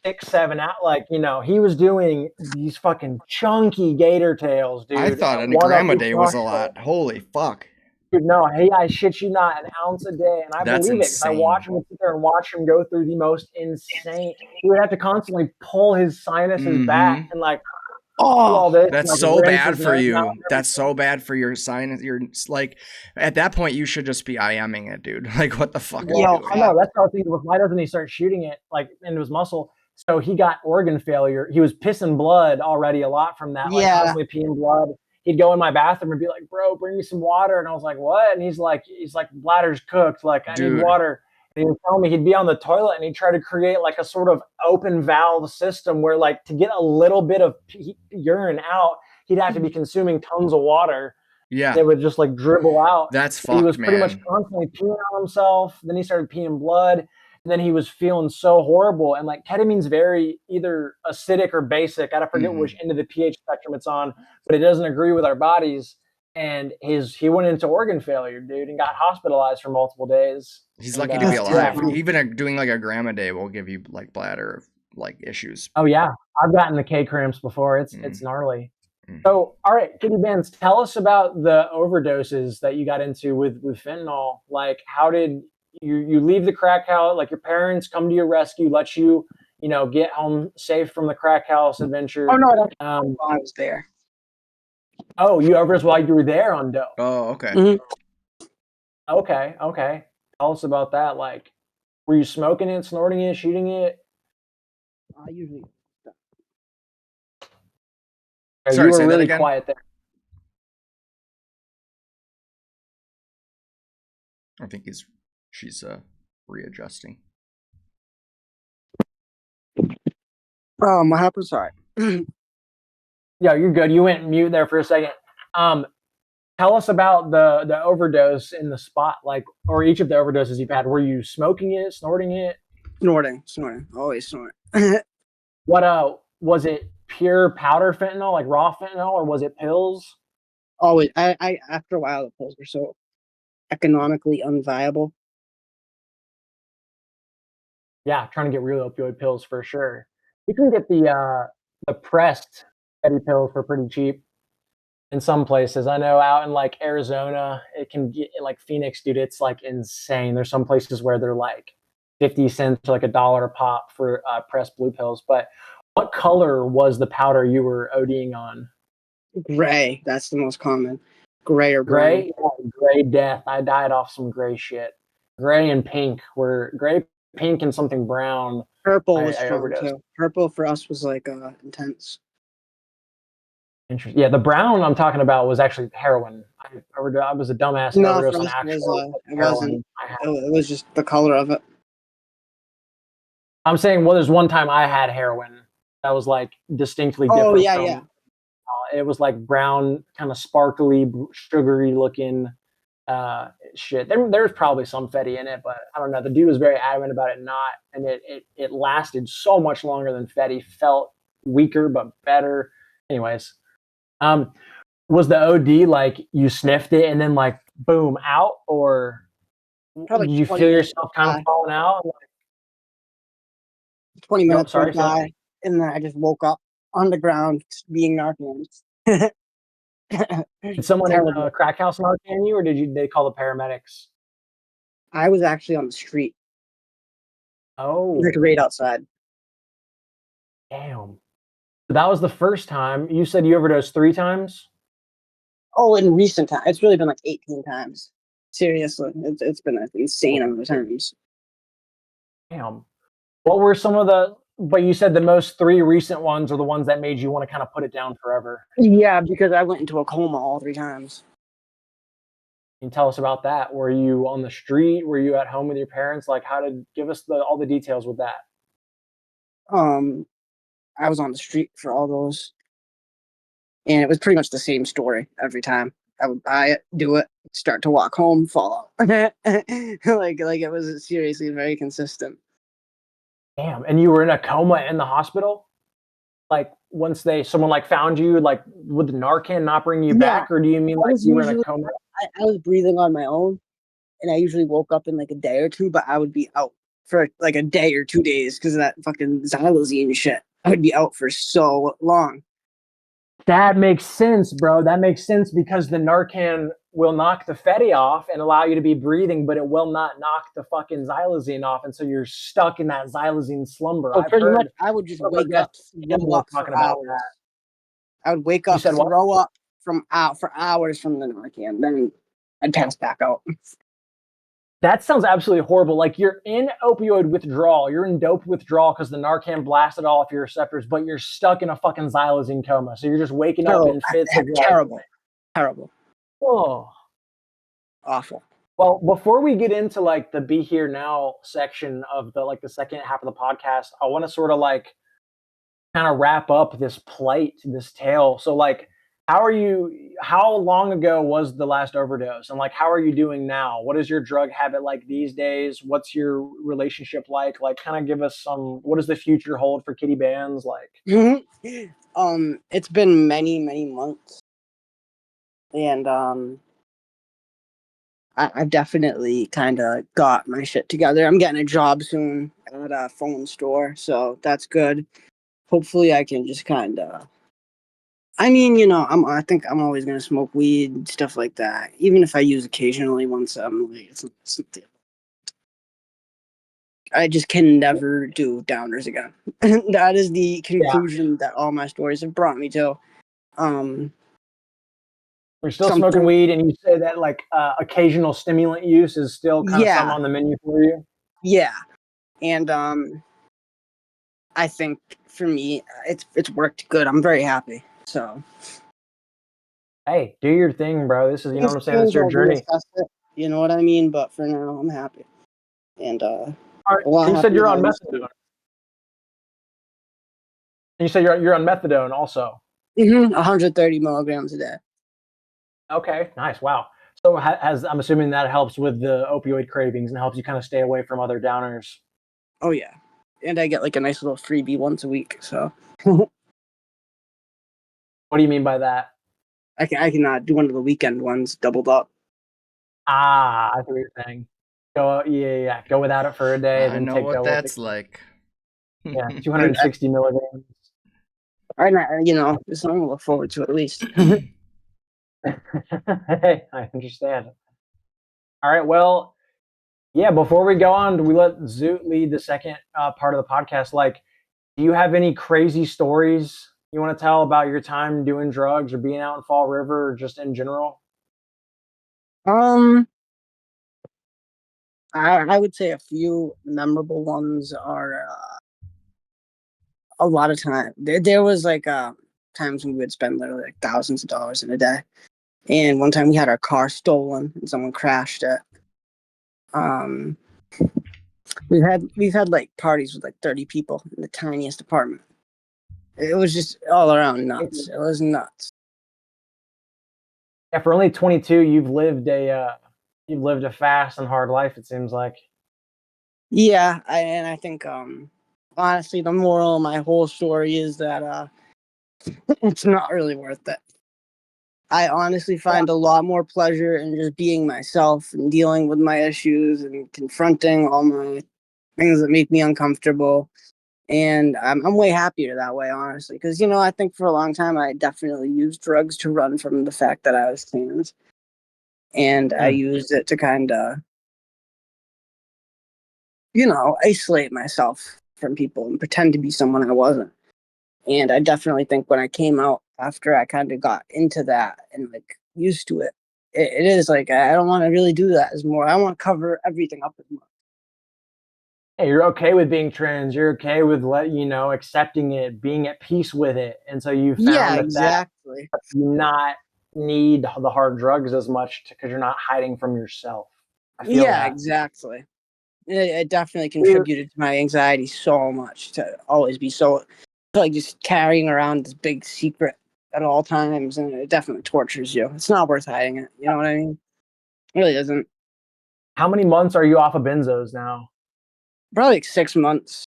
6-7 hours. Like, you know, he was doing these fucking chunky gator tails, dude.
I thought an gram a day was a lot. Holy fuck.
Dude, no, hey, I shit you not, an ounce a day, and I
That's
believe it. I watch him sit there and watch him go through the most insane. He would have to constantly pull his sinuses back and like, all this.
That's
like,
so bad for you. That's so bad for your sinus. You're like, at that point, you should just be IMing it, dude. Like, what the fuck?
Well, I know that's how I think. Why doesn't he start shooting it like into his muscle? So he got organ failure. He was pissing blood already a lot from that. Like constantly peeing blood. He'd go in my bathroom and be like, "Bro, bring me some water." And I was like, "What?" And he's like, "Bladder's cooked. Like, I need water." And he would tell me he'd be on the toilet and he'd try to create like a sort of open valve system where, like, to get a little bit of urine out, he'd have to be consuming tons of water.
Yeah,
it would just like dribble out.
That's fucked,
He was pretty much constantly peeing on himself. Then he started peeing blood. And then he was feeling so horrible. And like ketamine's very either acidic or basic. I forget which end of the pH spectrum it's on, but it doesn't agree with our bodies. And he went into organ failure, dude, and got hospitalized for multiple days.
He's lucky to be alive. Even doing like a gram a day will give you like bladder like issues.
Oh yeah, I've gotten the K cramps before. It's gnarly. So, all right, Kitty Bandz, tell us about the overdoses that you got into with fentanyl. Like, how did you leave the crack house? Like, your parents come to your rescue, let you, get home safe from the crack house adventure.
Oh no, I was there.
Oh, you overdosed while you were there on dope.
Oh, okay.
Okay. Tell us about that. Like, were you smoking it, snorting it, shooting it?
Usually.
Sorry, you were really quiet there.
I think she's readjusting.
Oh, my happened. Sorry.
Yeah, you're good. You went mute there for a second. Tell us about the overdose in the spot, like, or each of the overdoses you've had. Were you smoking it, snorting it?
Snorting, always snorting.
What was it? Pure powder fentanyl, like raw fentanyl, or was it pills?
Always. I after a while the pills were so economically unviable.
Yeah, trying to get real opioid pills for sure. You can get the pressed Eddie pills for pretty cheap in some places. I know out in like Arizona, it can get like Phoenix, dude. It's like insane. There's some places where they're like 50 cents to like $1 a pop for pressed blue pills. But what color was the powder you were ODing on?
Gray. That's the most common. Gray or brown.
Gray? Yeah, gray death. I died off some gray shit. Gray and pink were gray, pink, and something brown.
Purple was strong too. Purple for us was like intense.
Interesting. Yeah, the brown I'm talking about was actually heroin. I was a dumbass.
No, for us it wasn't. It was just the color of it.
I'm saying, well, there's one time I had heroin that was like distinctly different.
Oh yeah.
It was like brown, kind of sparkly, sugary looking. Shit. There's probably some Fetty in it, but I don't know. The dude was very adamant about it not, and it lasted so much longer than Fetty. Felt weaker but better. Anyways, was the OD like you sniffed it and then like boom out, or
Probably
did you
20
feel
minutes
yourself
went
kind
by.
of falling out?
20
No,
minutes
sorry,
went by, and then I just woke up on the ground being Narcan.
did someone in
Terrible.
a crack house Narcan you, or they call the paramedics?
I was actually on the street,
Oh,
like right outside.
damn. So that was the first time. You said you overdosed 3 times?
Oh, in recent time, it's really been like 18 times. Seriously, it's been an insane amount of times.
Damn. What were some of but you said the most 3 recent ones are the ones that made you want to kind of put it down forever.
Yeah, because I went into a coma all 3 times.
Can you tell us about that? Were you on the street? Were you at home with your parents? Like, give us all the details with that.
I was on the street for all those, and it was pretty much the same story every time. I would buy it, do it, start to walk home, fall out. like it was seriously very consistent.
Damn. And you were in a coma in the hospital? Like, once someone like found you, like, would the Narcan not bring you back? Or do you mean like you were in a coma?
I was breathing on my own, and I usually woke up in like a day or two, but I would be out for like a day or 2 days because of that fucking xylazine shit. I would be out for so long.
That makes sense, bro. That makes sense because the Narcan will knock the Fetty off and allow you to be breathing, but it will not knock the fucking xylazine off, and so you're stuck in that xylazine slumber.
So
I've
pretty
heard
much, I would just wake up, throw
people
up
talking
for
about
hours.
that.
I would wake
You
up,
said what?
throw up for hours from the Narcan, then I'd pass back out.
That sounds absolutely horrible. Like, you're in opioid withdrawal, you're in dope withdrawal because the Narcan blasted all of your receptors, but you're stuck in a fucking xylazine coma. So you're just waking up in fits of
Terrible.
Oh,
Awful.
well, before we get into like the be here now section of the second half of the podcast, I want to sort of like kind of wrap up this tale. So like, how long ago was the last overdose? And like, how are you doing now? What is your drug habit like these days? What's your relationship like? Like, kind of give us what does the future hold for Kitty Bandz? Like,
it's been many, many months. And I've definitely kind of got my shit together. I'm getting a job soon at a phone store, so that's good. Hopefully I can just kind of, I mean, I think I'm always gonna smoke weed and stuff like that, even if I use occasionally once I'm like, I just can never do downers again. That is the conclusion that all my stories have brought me to.
You're still smoking weed, and you say that like occasional stimulant use is still kind of some on the menu for you.
Yeah, and I think for me, it's worked good. I'm very happy. So,
hey, do your thing, bro. This is, you know what I'm saying? It's your journey.
You know what I mean? But for now, I'm happy. And
all right, you said you're on methadone. You said you're on methadone also.
130 milligrams a day.
Okay, nice. Wow. So I'm assuming that helps with the opioid cravings and helps you kind of stay away from other downers.
Oh yeah, and I get like a nice little freebie once a week. So.
What do you mean by that?
I can do one of the weekend ones doubled up.
I see what you're saying. Go without it for a day, then
I know
take
what that's like.
Yeah, 260 milligrams.
All right, it's something to look forward to at least.
Hey, I understand. All right, well, yeah, before we go on, we let Zoot lead the second part of the podcast. Like, do you have any crazy stories you want to tell about your time doing drugs or being out in Fall River or just in general?
I would say a few memorable ones are a lot of time. There was like times when we would spend literally like thousands of dollars in a day. And one time we had our car stolen and someone crashed it. We've had like parties with like 30 people in the tiniest apartment. It was just all around nuts. It was nuts.
Yeah, for only 22, you've lived a You've lived a fast and hard life, it seems like.
Yeah, and I think honestly, the moral of my whole story is that it's not really worth it. I honestly find a lot more pleasure in just being myself and dealing with my issues and confronting all my things that make me uncomfortable. And I'm way happier that way, honestly, because I think for a long time I definitely used drugs to run from the fact that I was trans, and I
Mm.
used it to kind of isolate myself from people and pretend to be someone I wasn't. And I definitely think when I came out after I kind of got into that and like used to it, it is like I don't want to really do that as more. I want to cover everything up as much.
Hey, you're okay with being trans. You're okay with accepting it, being at peace with it, and so you
Yeah,
found that
exactly.
you not need the hard drugs as much because you're not hiding from yourself. I feel
Yeah,
that.
exactly. It definitely
You,
contributed to my anxiety so much to always be so like just carrying around this big secret at all times, and it definitely tortures you. It's not worth hiding it. You know what I mean? It really isn't.
how many months are you off of benzos now?
Probably like 6 months.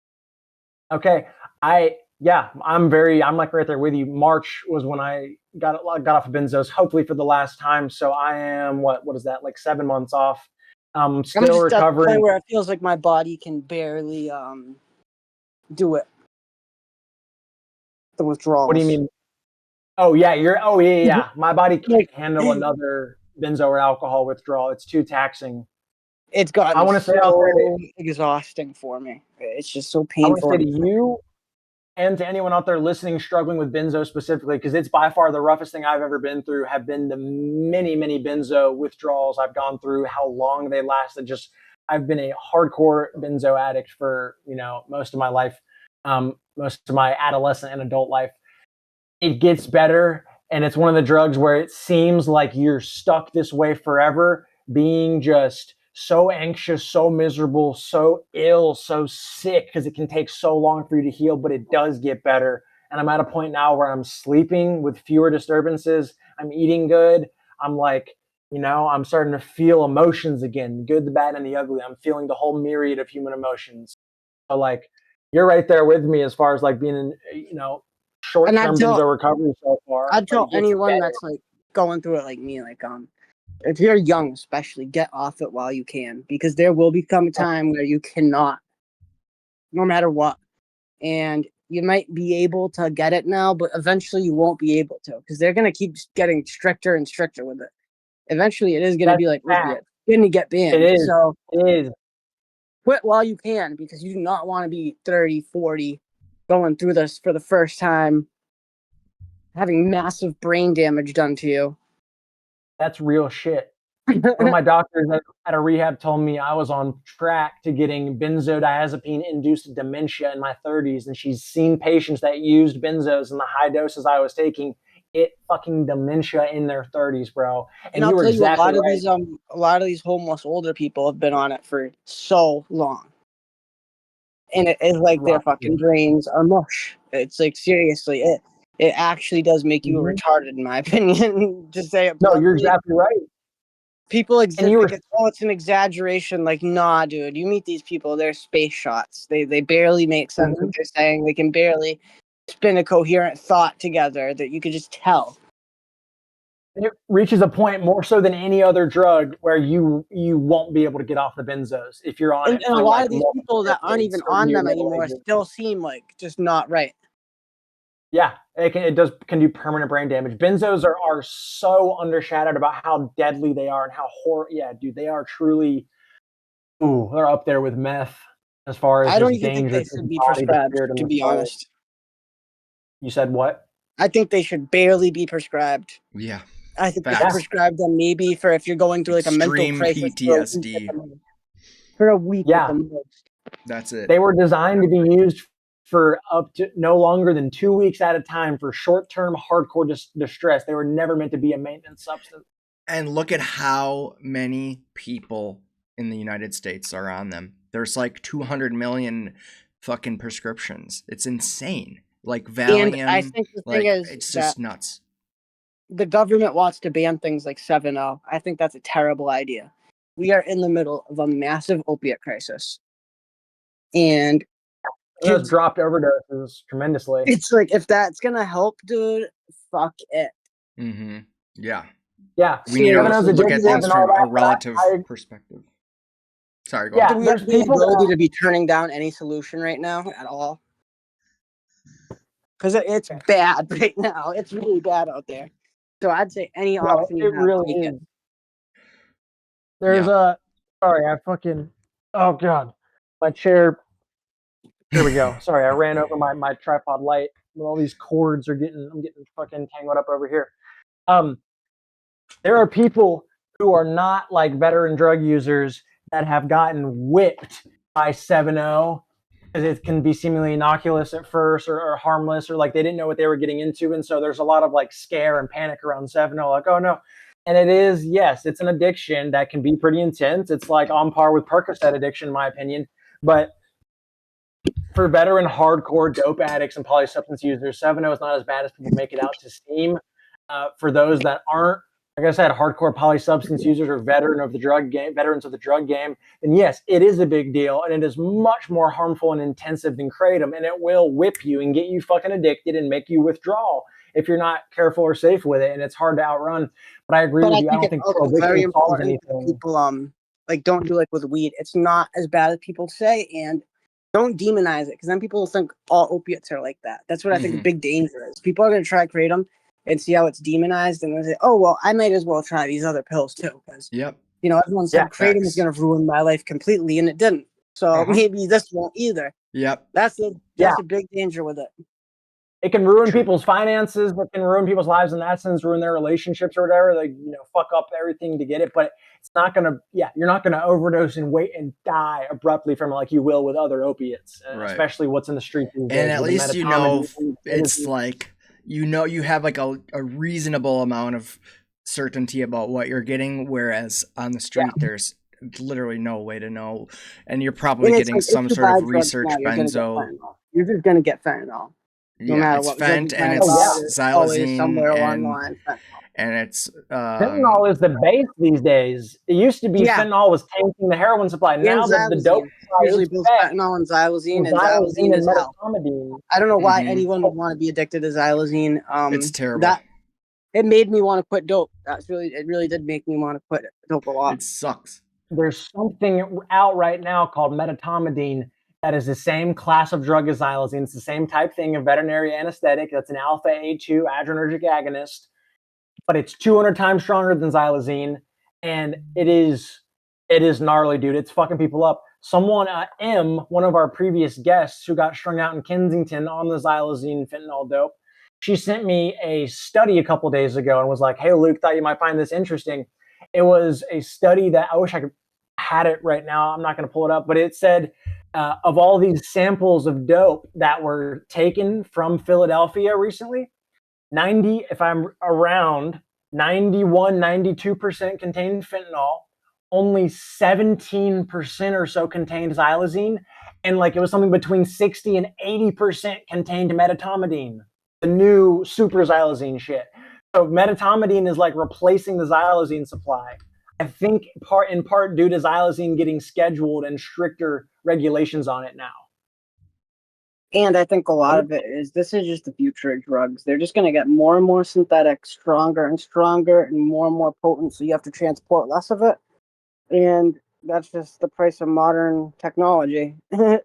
Okay, I'm like right there with you. March was when I got off of benzos, hopefully for the last time. So I am what is that, like 7 months off? I'm
I'm
still
just at the
recovering.
point where it feels like my body can barely do it. The
What do you
withdrawals.
mean? Oh yeah. My body
Like
can't handle another benzo or alcohol withdrawal. It's too taxing.
it's
I
gotten
want to say out there
so exhausting for me. It's just so
I want to
painful.
say to you and to anyone out there listening, struggling with benzo specifically, because it's by far the roughest thing I've ever been through, have been the many, many benzo withdrawals I've gone through, how long they lasted. Just, I've been a hardcore benzo addict for, most of my life, most of my adolescent and adult life. It gets better. And it's one of the drugs where it seems like you're stuck this way forever, being just so anxious, so miserable, so ill, so sick, because it can take so long for you to heal, but it does get better. And I'm at a point now where I'm sleeping with fewer disturbances. I'm eating good. I'm like, I'm starting to feel emotions again, the good, the bad, and the ugly. I'm feeling the whole myriad of human emotions. So like, you're right there with me as far as like being in,
And I'd
short-term
tell
benzo recovery so far,
I'd
but
tell
it gets
anyone
better.
that's like going through it like me, like if you're young especially, get off it while you can, because there will become a time where you cannot, no matter what. And you might be able to get it now, but eventually you won't be able to, because they're gonna keep getting stricter and stricter with it. Eventually it is gonna
That's
be like
fact.
opiate. It's gonna get
It
banned.
is.
So
It is.
quit while you can, because you do not want to be 30, 40, going through this for the first time, having massive brain damage done to you.
That's real shit. One of my doctors at a rehab told me I was on track to getting benzodiazepine-induced dementia in my 30s, and she's seen patients that used benzos in the high doses I was taking get fucking dementia in their 30s, bro.
And
And
I'll
you were
tell you,
exactly right.
a lot of these homeless older people have been on it for so long, and it is like their
Rough.
fucking brains are mush. It's like seriously, it actually does make you
Mhm.
retarded, in my opinion. To say it
No, you're
bluntly,
exactly right.
people
And
exist
you
like
were
it's an exaggeration. Like, nah, dude, you meet these people, they're space shots. They barely make sense what
mhm.
they're saying. They can barely spin a coherent thought together that you could just tell.
It reaches a point more so than any other drug where you won't be able to get off the benzos if you're on it
And a
for
lot
like
of these
multiple
people that aren't
decades
even
or in
on
your
them
middle
anymore
ages.
still seem like just not right.
Yeah, it can do permanent brain damage. Benzos are so undershadowed about how deadly they are and how yeah, dude, they are truly, they're up there with meth as far as
I don't
just
even think
danger
they
to the
should be
body, the
prescribed,
spirit, and
to
the
be
soul.
honest.
You said what?
I think they should barely be prescribed.
Yeah.
I think they should
Yeah,
Facts.
prescribe them maybe for if you're going through like a mental
Extreme
crisis for a week at
PTSD.
the most. For a week at the
yeah.
most.
That's it.
They were designed to be used for up to no longer than 2 weeks at a time for short-term hardcore distress. They were never meant to be a maintenance substance.
And look at how many people in the United States are on them. There's like 200 million fucking prescriptions. It's insane. Like
And I
Valium,
think the thing
like
is
it's
that
just nuts.
the government wants to ban things like 7-0. I think that's a terrible idea. we are in the middle of a massive opiate crisis, and
It has
kids,
dropped overdoses tremendously.
it's like, if that's gonna help, dude, fuck it.
Mm-hmm. Yeah.
Yeah,
We need to
Seven O's
look at
addictive
things
and all
from a
that, but
relative
I-
perspective. Sorry, go
Yeah,
ahead.
Do we have
there's
the
people that
ability to be turning down any solution right now at all? Because it's bad right now. It's really bad out there. So I'd say any
no,
option you
it
have,
really
take it.
is. There's a sorry, I fucking oh god, my chair. Here we go. Sorry, I ran over my tripod light. All these cords are I'm getting fucking tangled up over here. There are people who are not like veteran drug users that have gotten whipped by 7-0 because it can be seemingly innocuous at first or harmless, or like they didn't know what they were getting into. And so there's a lot of like scare and panic around 7-0, like, oh no. And it is, yes, it's an addiction that can be pretty intense. It's like on par with Percocet addiction, in my opinion. But for veteran hardcore dope addicts and polysubstance users, 7-0 is not as bad as people make it out to seem. For those that aren't, like I said, hardcore polysubstance users or veterans of the drug game, then yes, it is a big deal, and it is much more harmful and intensive than kratom, and it will whip you and get you fucking addicted and make you withdraw if you're not careful or safe with it, and it's hard to outrun. But I agree with you. I don't
it's
think
also very
prohibition solves
important that
anything.
people like don't do like with weed. It's not as bad as people say, and don't demonize it, because then people will think all opiates are like that. That's what I think the big danger is. People are going to try kratom and see how it's demonized, and they say, "Oh well, I might as well try these other pills too," because everyone said kratom is going to ruin my life completely, and it didn't. So maybe this won't either.
Yep.
That's a big danger with it.
It can ruin people's finances, but can ruin people's lives in that sense, ruin their relationships or whatever. Like, fuck up everything to get it. But it's not gonna, you're not gonna overdose and wait and die abruptly from it like you will with other opiates, especially what's in the streets these days.
And at least it's like you have like a reasonable amount of certainty about what you're getting, whereas on the street there's literally no way to know, and you're probably getting some sort of research benzo.
You're just gonna get fentanyl. No matter
it's
what.
fent and it's xylazine
somewhere along the line.
And it's
fentanyl is the base these days. It used to be fentanyl was tanking the heroin supply. Now that the dope
usually both fentanyl and xylazine, and xylazine is hell. I don't know why anyone would want to be addicted to xylazine.
It's terrible.
It made me want to quit dope. It really did make me want to quit dope a lot.
It sucks.
There's something out right now called metatomidine that is the same class of drug as xylazine. It's the same type thing, a veterinary anesthetic. That's an alpha A2 adrenergic agonist, but it's 200 times stronger than xylazine, and it is gnarly, dude. It's fucking people up. Someone, M, one of our previous guests who got strung out in Kensington on the xylazine fentanyl dope, she sent me a study a couple days ago and was like, "Hey, Luke, thought you might find this interesting." It was a study that I wish I could had it right now. I'm not going to pull it up, but it said of all these samples of dope that were taken from Philadelphia recently, 91, 92% contained fentanyl, only 17% or so contained xylazine, and like it was something between 60 and 80% contained metatomidine, the new super xylazine shit. So metatomidine is like replacing the xylazine supply. I think in part due to xylazine getting scheduled and stricter regulations on it now.
And I think a lot of it is this is just the future of drugs. They're just going to get more and more synthetic, stronger and stronger, and more potent. So you have to transport less of it. And that's just the price of modern technology. I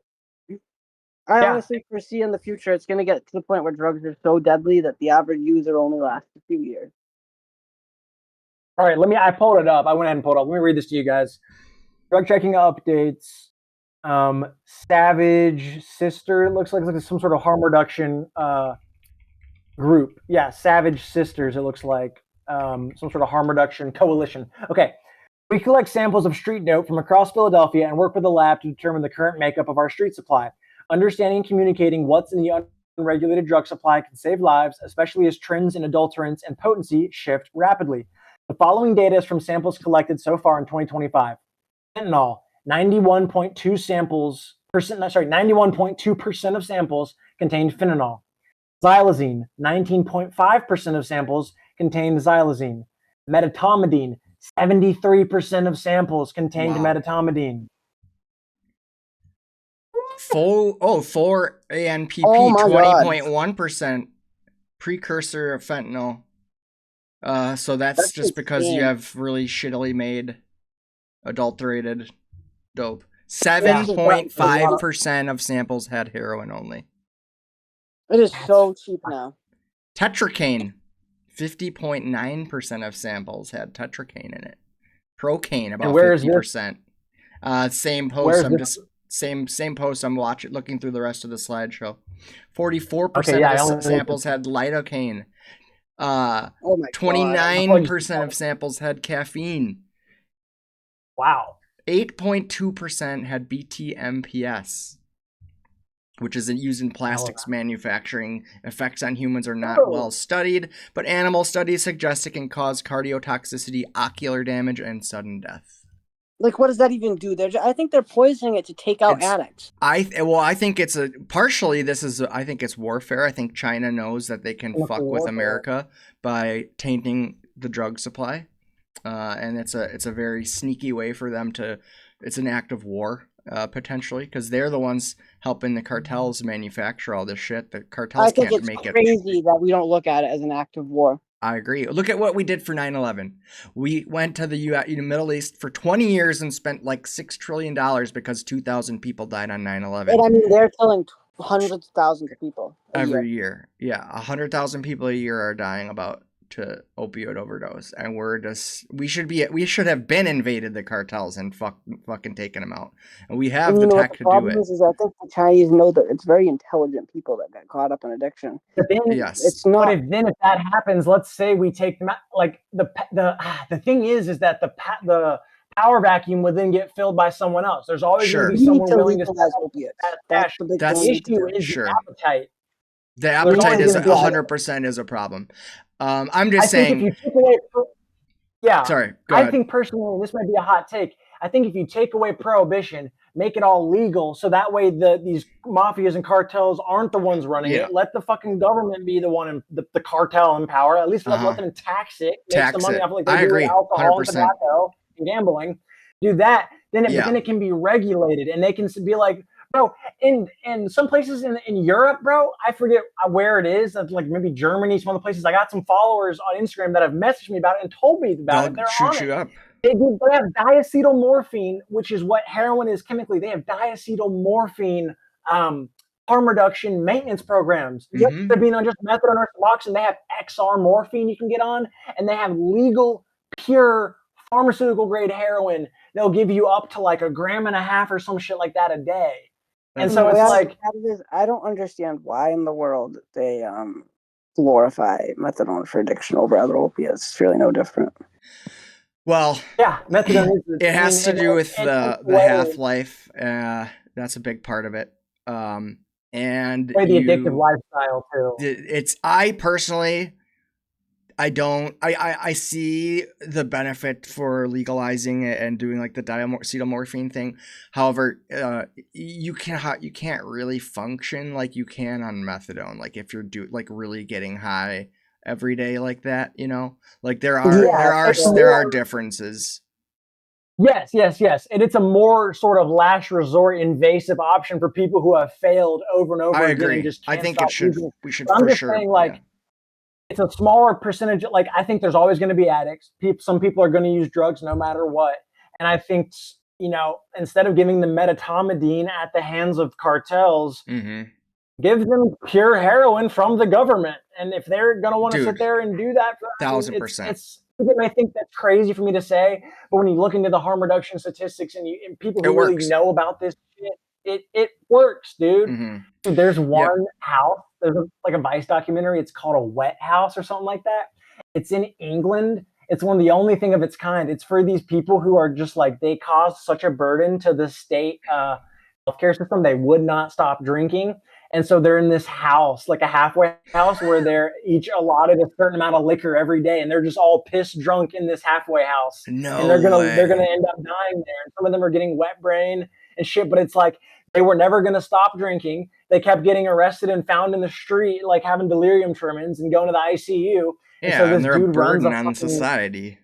honestly foresee in the future it's going to get to the point where drugs are so deadly that the average user only lasts a few years.
All right, I pulled it up. I went ahead and pulled it up. Let me read this to you guys. Drug checking updates. Savage Sister. It looks like some sort of harm reduction group. Yeah, Savage Sisters, it looks like. Some sort of harm reduction coalition. Okay. We collect samples of street dope from across Philadelphia and work with the lab to determine the current makeup of our street supply. Understanding and communicating what's in the unregulated drug supply can save lives, especially as trends in adulterants and potency shift rapidly. The following data is from samples collected so far in 2025. Fentanyl, 91.2% of samples contained fentanyl. Xylazine, 19.5% of samples contained xylazine. Metatomidine, 73% of samples contained
Wow.
metamidine.
4-ANPP,
Oh my God.
20.1% precursor of fentanyl. So that's
That's
just because you
insane.
have really shittily made adulterated dope.
That's just-
7.5% of samples had heroin only.
It is so cheap now.
Tetracaine, 50.9% of samples had tetracaine in it. Procaine, about
where is
50%. Same post.
Where's
I'm
this?
just same post. I'm looking through the rest of the slideshow. 44%
Okay, yeah, I
of the
only-
samples had lidocaine.
Oh my God.
29% of samples had caffeine.
Wow.
8.2% had BTMPS, which is used in plastics manufacturing. Effects on humans are not well studied, but animal studies suggest it can cause cardiotoxicity, ocular damage, and sudden death.
Like, what does that even do? I think they're poisoning it to take out addicts.
I think it's partially this is I think it's warfare. I think China knows that they can fuck with America by tainting the drug supply, and it's a very sneaky way for them to. It's an act of war, potentially, because they're the ones helping the cartels manufacture all this shit. The cartels can't make it.
I think it's crazy that we don't look at it as an act of war.
I agree. Look at what we did for 9/11. We went to the Middle East for 20 years and spent like $6 trillion because 2,000 people died on 9/11.
And I mean, they're killing hundreds of thousands of people
every year. Yeah, 100,000 people a year are dying to opioid overdose, and we should have been invaded the cartels and fucking taken them out, and we have the tech to do it.
Is I think the Chinese know that it's very intelligent people that got caught up in addiction.
But then,
yes,
it's not.
But if that happens, let's say we take them out, like the thing is that the power vacuum would then get filled by someone else. There's always going to be someone willing to
legalize opiates. That's the big
thing. The issue is the appetite.
The appetite is 100% is a problem. I'm just saying.
If you take away,
sorry. Go ahead.
I think personally, this might be a hot take. I think if you take away prohibition, make it all legal, so that way these mafias and cartels aren't the ones running it. Let the fucking government be the one, the cartel in power. At least let them tax it. Make some money off like they do with alcohol, 100%. And tobacco, and gambling. Do that, then it can be regulated, and they can be like. Bro, in some places in Europe, bro, I forget where it is. Like maybe Germany, some other places. I got some followers on Instagram that have messaged me about it and told me about it. They're on it.
Up.
They have diacetylmorphine, which is what heroin is chemically. They have diacetylmorphine harm reduction maintenance programs.
Mm-hmm.
They're being on just methadone or Suboxone. They have XR morphine you can get on, and they have legal, pure pharmaceutical grade heroin. They'll give you up to like 1.5 grams or some shit like that a day. And so it's like,
I don't understand why in the world they glorify methadone for addiction over other opiates. It's really no different.
Well,
yeah, methadone.
It has to do with the half-life. That's a big part of it. And
the addictive lifestyle too.
I personally. I see the benefit for legalizing it and doing like the acetylmorphine thing. However, you can't really function like you can on methadone. Like if you're really getting high every day like that, like there are differences.
Yes. And it's a more sort of last resort invasive option for people who have failed over and over again.
I agree.
And just
I think we should
I'm
for
just
sure.
Saying, like, it's a smaller percentage. Like, I think there's always going to be addicts. Some people are going to use drugs no matter what. And I think, instead of giving them metamidine at the hands of cartels, give them pure heroin from the government. And if they're going to want to sit there and do that,
1,000%.
I think that's crazy for me to say. But when you look into the harm reduction statistics and people who really know about this shit, it works, dude. Dude, there's one house. There's a Vice documentary. It's called A Wet House or something like that. It's in England. It's one of the only thing of its kind. It's for these people who are just like, they cause such a burden to the state healthcare system. They would not stop drinking. And so they're in this house, like a halfway house, where they're each allotted a certain amount of liquor every day, and they're just all pissed drunk in this halfway house.
No
and they're gonna
way.
end up dying there. And some of them are getting wet brain and shit. But it's like they were never gonna stop drinking. They kept getting arrested and found in the street, like having delirium tremens and going to the ICU.
Yeah, and they're a burden on society.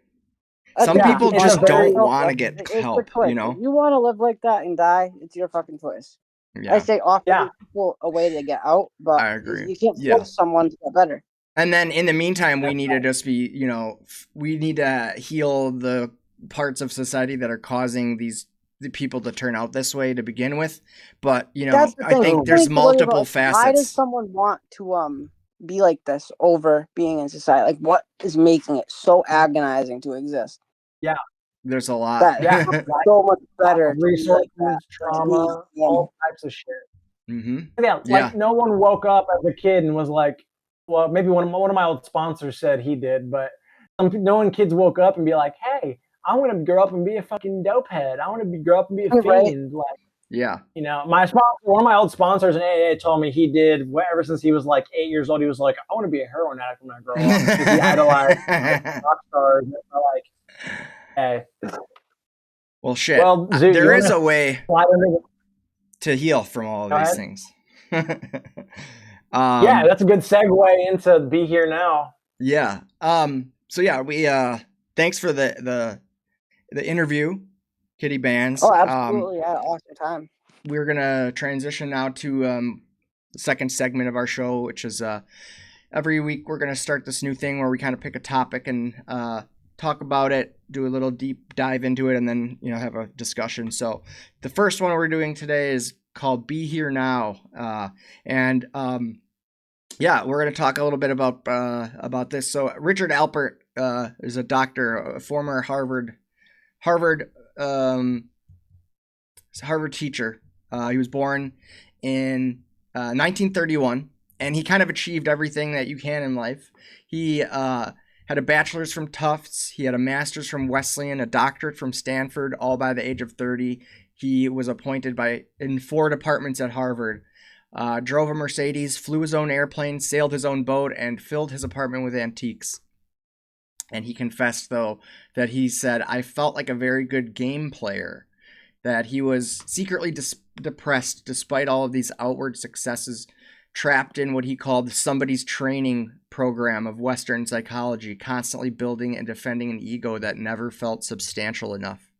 Some people
it's
just
a very-
don't want to get
It's your
help,
choice.
you know?
If you want to live like that and die, it's your fucking choice. I
Yeah,
say offer
Yeah.
people a way to get out, but
I agree.
you can't
Yeah.
force someone to get better.
and then in the meantime, we need to just be, you know, we need to heal the parts of society that are causing the people to turn out this way to begin with. But, you know,
That's the
I
thing.
think
You
there's
need to worry about,
multiple
like, why does
facets.
someone want to be like this over being in society? Like, what is making it so agonizing to exist?
There's a lot.
That
Yeah.
it's so much better to be
Resources,
like that.
trauma,
Yeah.
all types of shit.
hmm
Yeah,
Yeah.
like no one woke up as a kid and was like, well, maybe one of my old sponsors said he did, but no one kids woke up and be like, hey, I want to grow up and be a fucking dope head. I want to grow up and be a
Right.
fiend. Like,
Yeah.
you know, my sponsor, one of my old sponsors in AA told me he did ever since he was like 8 years old. He was like, I want to be a heroin addict when I grow up because he idolized rock stars. And I'm like, hey,
Well, shit.
well, Zoot,
There
you
is
wanna
a way
slide into-
to heal from all of
Go
these
ahead.
things.
yeah, that's a good segue into Be Here Now.
Yeah. So yeah, we thanks for the interview, Kitty Bandz.
Oh, absolutely. I had an awesome time.
We're gonna transition now to the second segment of our show, which is every week we're gonna start this new thing where we kind of pick a topic and talk about it, do a little deep dive into it, and then, you know, have a discussion. So the first one we're doing today is called Be Here Now, and yeah, we're going to talk a little bit about this. So Richard Alpert is a doctor, a former Harvard teacher. He was born in 1931, and he kind of achieved everything that you can in life. He had a bachelor's from Tufts. He had a master's from Wesleyan, a doctorate from Stanford, all by the age of 30. He was appointed in 4 departments at Harvard. Drove a Mercedes, flew his own airplane, sailed his own boat, and filled his apartment with antiques. And he confessed, though, that he said, I felt like a very good game player, that he was secretly depressed despite all of these outward successes, trapped in what he called somebody's training program of Western psychology, constantly building and defending an ego that never felt substantial enough.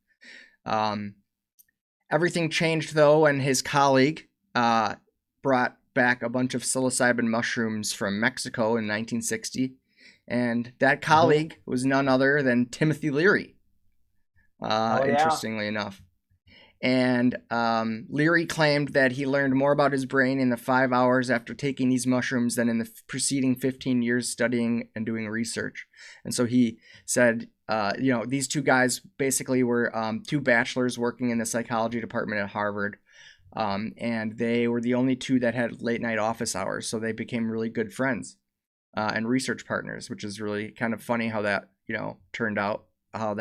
Everything changed, though, when his colleague brought back a bunch of psilocybin mushrooms from Mexico in 1960, and that colleague was none other than Timothy Leary, interestingly enough. And Leary claimed that he learned more about his brain in the 5 hours after taking these mushrooms than in the preceding 15 years studying and doing research. And so he said, you know, these two guys basically were 2 bachelors working in the psychology department at Harvard. And they were the only 2 that had late night office hours. So they became really good friends and research partners, which is really kind of funny how that, you know, turned out, how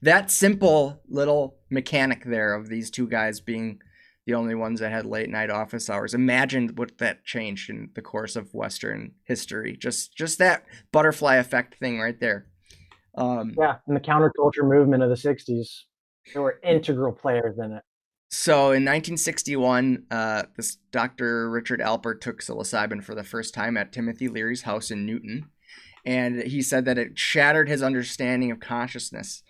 that simple little mechanic there of these 2 guys being the only ones that had late night office hours. Imagine what that changed in the course of Western history. Just that butterfly effect thing right there.
Yeah, in the counterculture movement of the 60s, there were integral players in it.
So in 1961, this Dr. Richard Alpert took psilocybin for the first time at Timothy Leary's house in Newton. And he said that it shattered his understanding of consciousness.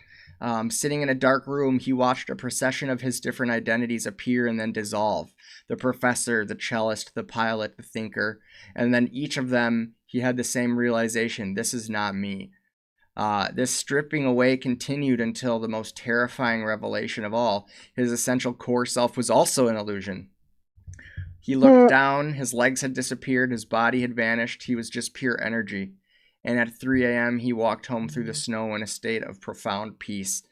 Sitting in a dark room, he watched a procession of his different identities appear and then dissolve. The professor, the cellist, the pilot, the thinker. And then each of them, he had the same realization, this is not me. This stripping away continued until the most terrifying revelation of all. His essential core self was also an illusion. He looked down, his legs had disappeared, his body had vanished, he was just pure energy. And at 3 a.m., he walked home through the snow in a state of profound peace.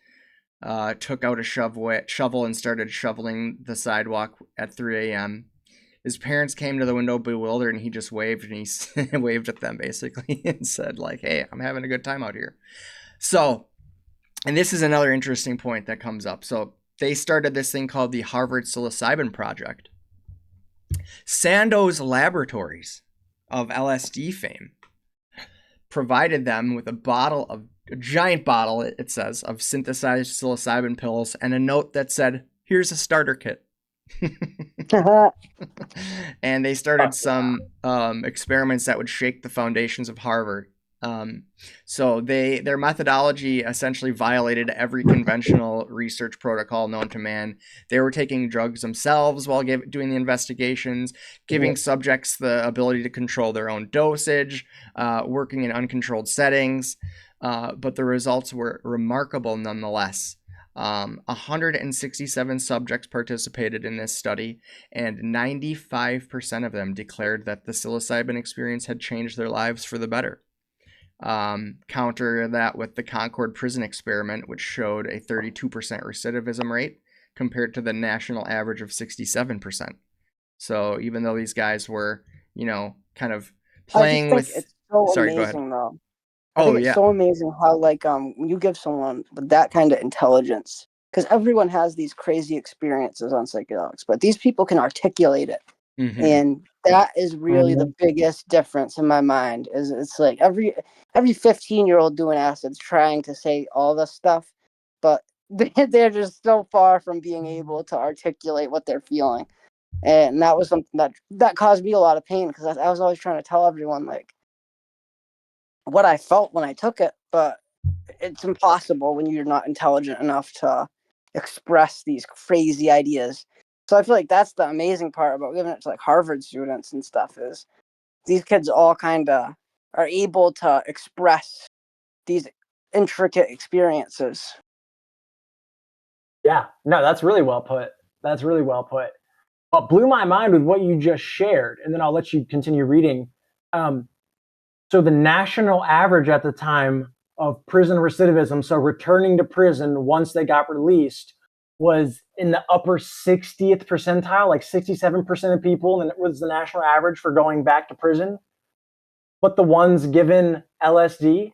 Took out a shovel and started shoveling the sidewalk at 3 a.m. His parents came to the window bewildered, and he just waved, and he waved at them basically and said, like, hey, I'm having a good time out here. So, and this is another interesting point that comes up. So they started this thing called the Harvard Psilocybin Project. Sandoz Laboratories of LSD fame provided them with a giant bottle, it says, of synthesized psilocybin pills and a note that said, here's a starter kit. And they started some experiments that would shake the foundations of Harvard. So their methodology essentially violated every conventional research protocol known to man. They were taking drugs themselves while doing the investigations, giving subjects the ability to control their own dosage, working in uncontrolled settings. But the results were remarkable nonetheless. 167 subjects participated in this study, and 95% of them declared that the psilocybin experience had changed their lives for the better. Counter that with the Concord prison experiment, which showed a 32% recidivism rate compared to the national average of 67%. So even though these guys were, kind of playing with...
It's so
Sorry,
amazing,
go ahead.
though. I think
Yeah.
it's so amazing how, like, when you give someone with that kind of intelligence, because everyone has these crazy experiences on psychedelics, but these people can articulate it.
Mm-hmm.
And that is really the biggest difference in my mind. Is it's like every 15-year-old doing acids trying to say all this stuff, but they're just so far from being able to articulate what they're feeling. And that was something that caused me a lot of pain, because I was always trying to tell everyone, like, what I felt when I took it, but it's impossible when you're not intelligent enough to express these crazy ideas. So I feel like that's the amazing part about giving it to, like, Harvard students and stuff, is these kids all kind of are able to express these intricate experiences.
Yeah, no, that's really well put. That's really well put. What blew my mind with what you just shared, and then I'll let you continue reading. So the national average at the time of prison recidivism, so returning to prison once they got released, was in the upper 60th percentile, like 67% of people, and it was the national average for going back to prison. But the ones given LSD,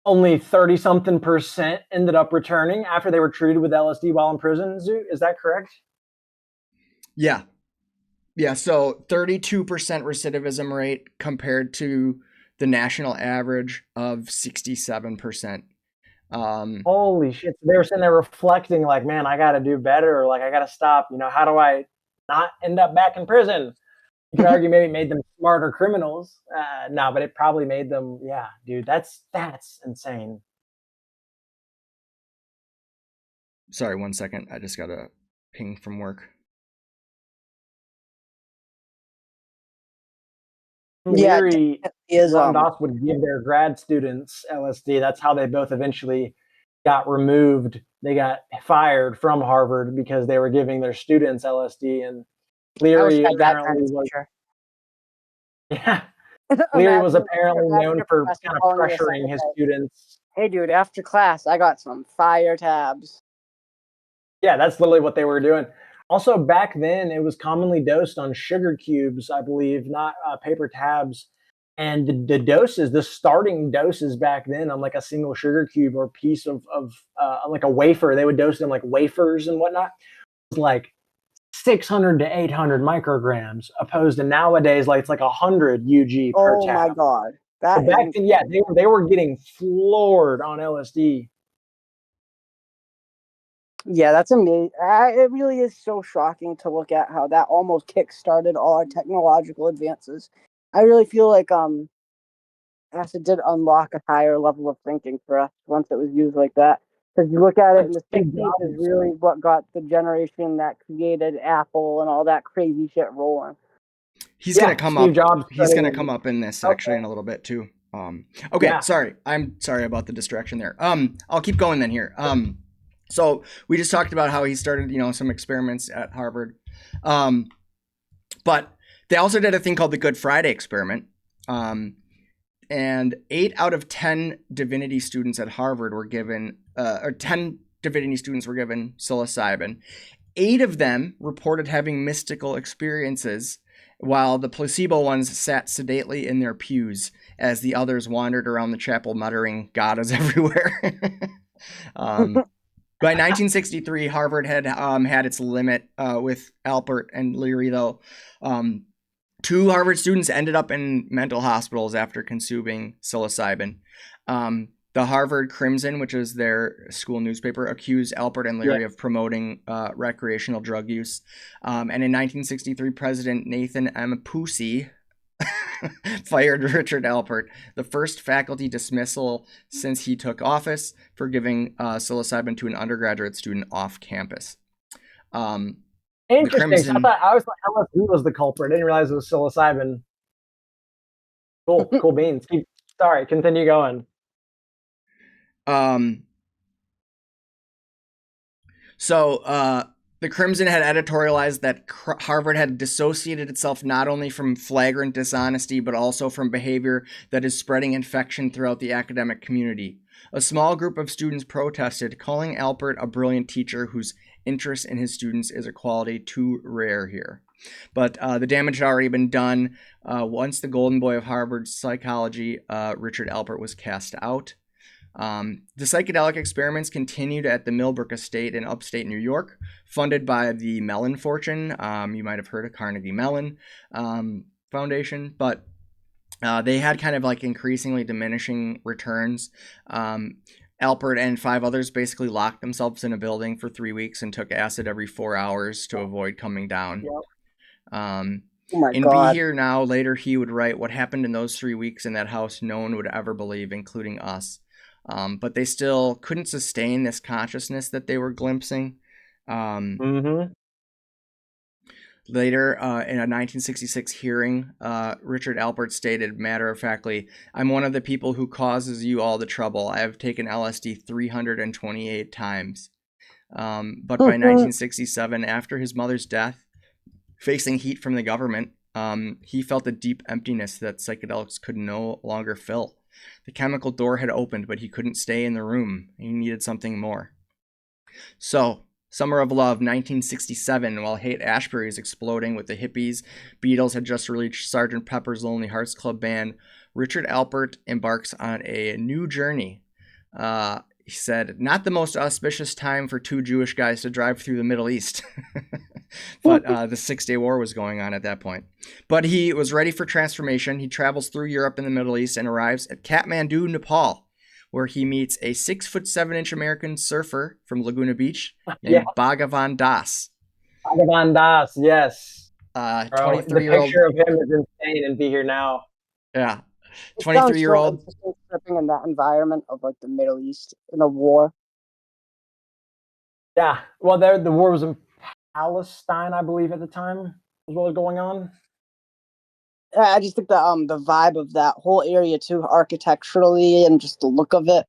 only 30-something% ended up returning after they were treated with LSD while in prison. Zoot, is that correct?
Yeah. Yeah, so 32% recidivism rate compared to the national average of 67%.
Holy shit. So they were sitting there reflecting, like, man, I got to do better. Or, like, I got to stop. How do I not end up back in prison? You could argue maybe it made them smarter criminals. No, but it probably made them, yeah, dude, that's insane.
Sorry, 1 second. I just got a ping from work.
Leary, Ram Dass would give their grad students LSD. That's how they both eventually got removed. They got fired from Harvard because they were giving their students LSD. And Leary apparently was, yeah. Leary was apparently known for kind of pressuring his students.
Hey, dude, after class, I got some fire tabs.
Yeah, that's literally what they were doing. Also, back then, it was commonly dosed on sugar cubes, I believe, not paper tabs. And the doses, the starting doses back then on like a single sugar cube or piece of like a wafer, they would dose them like wafers and whatnot. It was like 600 to 800 micrograms, opposed to nowadays, like it's like 100 UG per tab.
Oh my God.
Back then, yeah, they were getting floored on LSD.
Yeah, that's amazing. It really is so shocking to look at how that almost kick-started all our technological advances. I really feel like acid did unlock a higher level of thinking for us once it was used like that. Because you look at it in the 60s is really what got the generation that created Apple and all that crazy shit rolling.
He's gonna come up. He's gonna come up in this actually in a little bit too. Okay, yeah. Sorry. I'm sorry about the distraction there. I'll keep going then here. So we just talked about how he started, some experiments at Harvard. But they also did a thing called the Good Friday experiment. And 8 out of 10 divinity students at Harvard were given, or 10 divinity students were given psilocybin. 8 of them reported having mystical experiences, while the placebo ones sat sedately in their pews as the others wandered around the chapel muttering, "God is everywhere." By 1963, Harvard had had its limit with Alpert and Leary, though. 2 Harvard students ended up in mental hospitals after consuming psilocybin. The Harvard Crimson, which is their school newspaper, accused Alpert and Leary of promoting recreational drug use. And in 1963, President Nathan M. Pusey fired Richard Alpert, the first faculty dismissal since he took office, for giving psilocybin to an undergraduate student off campus.
Interesting. So I was like, LSD was the culprit. I didn't realize it was psilocybin. Cool beans. Sorry, continue going.
So the Crimson had editorialized that Harvard had dissociated itself not only from flagrant dishonesty, but also from behavior that is spreading infection throughout the academic community. A small group of students protested, calling Alpert a brilliant teacher whose interest in his students is a quality too rare here. But the damage had already been done. Once the golden boy of Harvard psychology, Richard Alpert, was cast out. The psychedelic experiments continued at the Millbrook Estate in upstate New York, funded by the Mellon Fortune. You might have heard of Carnegie Mellon Foundation, but they had kind of like increasingly diminishing returns. Alpert and 5 others basically locked themselves in a building for 3 weeks and took acid every 4 hours to avoid coming down.
Yep.
In Be Here Now, later he would write, "What happened in those 3 weeks in that house, no one would ever believe, including us." But they still couldn't sustain this consciousness that they were glimpsing. Later, in a 1966 hearing, Richard Alpert stated matter-of-factly, "I'm one of the people who causes you all the trouble. I have taken LSD 328 times. But by 1967, after his mother's death, facing heat from the government, he felt a deep emptiness that psychedelics could no longer fill. The chemical door had opened, but he couldn't stay in the room. He needed something more." So, Summer of Love, 1967, while Haight-Ashbury is exploding with the hippies, Beatles had just released Sgt. Pepper's Lonely Hearts Club Band, Richard Alpert embarks on a new journey. He said, "Not the most auspicious time for 2 Jewish guys to drive through the Middle East." But the 6-Day War was going on at that point. But he was ready for transformation. He travels through Europe and the Middle East and arrives at Kathmandu, Nepal, where he meets a 6'7" American surfer from Laguna Beach named Bhagavan Das.
Bhagavan Das, yes.
23-year-old.
The picture of him is insane and Be Here Now.
Yeah. 23-year-old.
So stepping in that environment of like the Middle East in a war.
Yeah. Well, the war was in Palestine, I believe, at the time, was what was going on.
I just think that the vibe of that whole area too, architecturally and just the look of it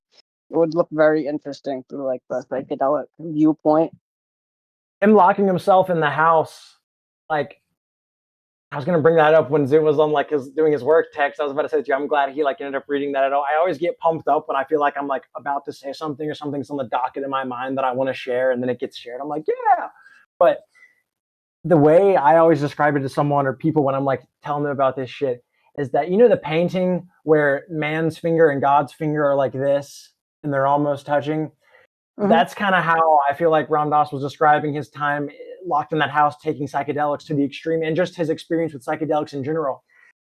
would look very interesting through like the psychedelic viewpoint.
Him locking himself in the house, like, I was gonna bring that up when Zoot was on like doing his work text. I was about to say to you, I'm glad he like ended up reading that at all. I always get pumped up when I feel like I'm like about to say something or something's on the docket in my mind that I want to share, and then it gets shared. I'm like, yeah. But the way I always describe it to someone or people when I'm like telling them about this shit is that, you know, the painting where man's finger and God's finger are like this and they're almost touching. That's kind of how I feel like Ram Dass was describing his time locked in that house taking psychedelics to the extreme, and just his experience with psychedelics in general.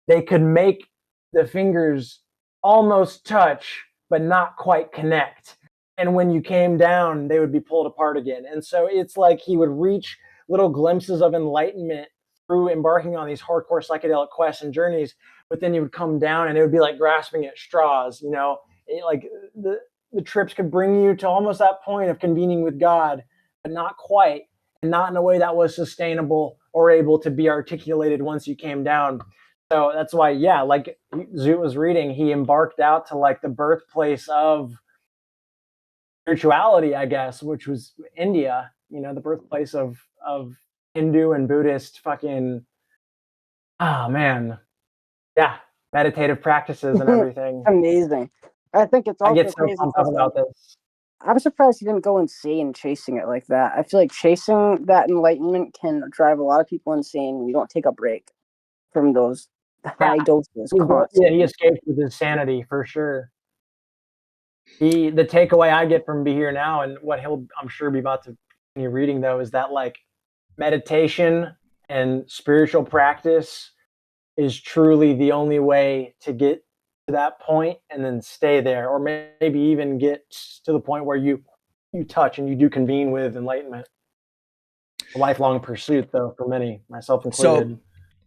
They could make the fingers almost touch but not quite connect, and when you came down they would be pulled apart again. And so it's like he would reach little glimpses of enlightenment through embarking on these hardcore psychedelic quests and journeys, but then he would come down and it would be like grasping at straws, you know. Like the trips could bring you to almost that point of convening with God, but not quite, and not in a way that was sustainable or able to be articulated once you came down. So that's why, yeah, like Zoot was reading, he embarked out to like the birthplace of spirituality, I guess, which was India, you know, the birthplace of Hindu and Buddhist fucking, oh man, yeah, meditative practices and everything.
Amazing. I think it's also
I get so pumped up about this.
I'm surprised he didn't go insane chasing it like that. I feel like chasing that enlightenment can drive a lot of people insane when you don't take a break from those high doses.
Yeah, he escaped with his sanity for sure. The takeaway I get from Be Here Now, and what he'll, I'm sure, be about to continue reading though, is that like meditation and spiritual practice is truly the only way to get to that point and then stay there, or maybe even get to the point where you touch and you do convene with enlightenment. A lifelong pursuit though for many, myself included.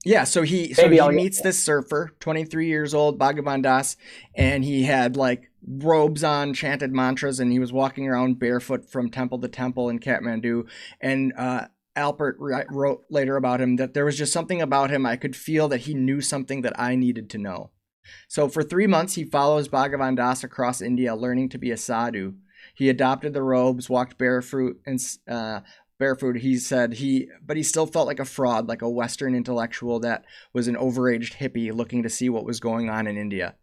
Yeah, so he meets this surfer, 23 years old, Bhagavan Das, and he had like robes on, chanted mantras, and he was walking around barefoot from temple to temple in Kathmandu. And Alpert wrote later about him that there was just something about him. I could feel that he knew something that I needed to know. So for 3 months, he follows Bhagavan Das across India, learning to be a sadhu. He adopted the robes, walked barefoot, and he said but he still felt like a fraud, like a Western intellectual that was an overaged hippie looking to see what was going on in India.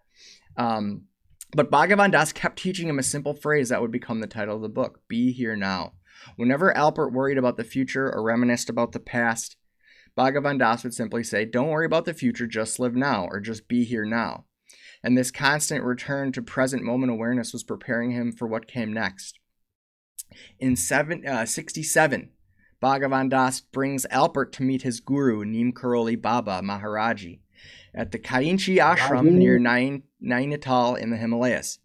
But Bhagavan Das kept teaching him a simple phrase that would become the title of the book: be here now. Whenever Alpert worried about the future or reminisced about the past, Bhagavan Das would simply say, don't worry about the future, just live now, or just be here now. And this constant return to present moment awareness was preparing him for what came next. In 67, Bhagavan Das brings Alpert to meet his guru, Neem Karoli Baba Maharaji, at the Kainchi ashram near Nainital in the Himalayas.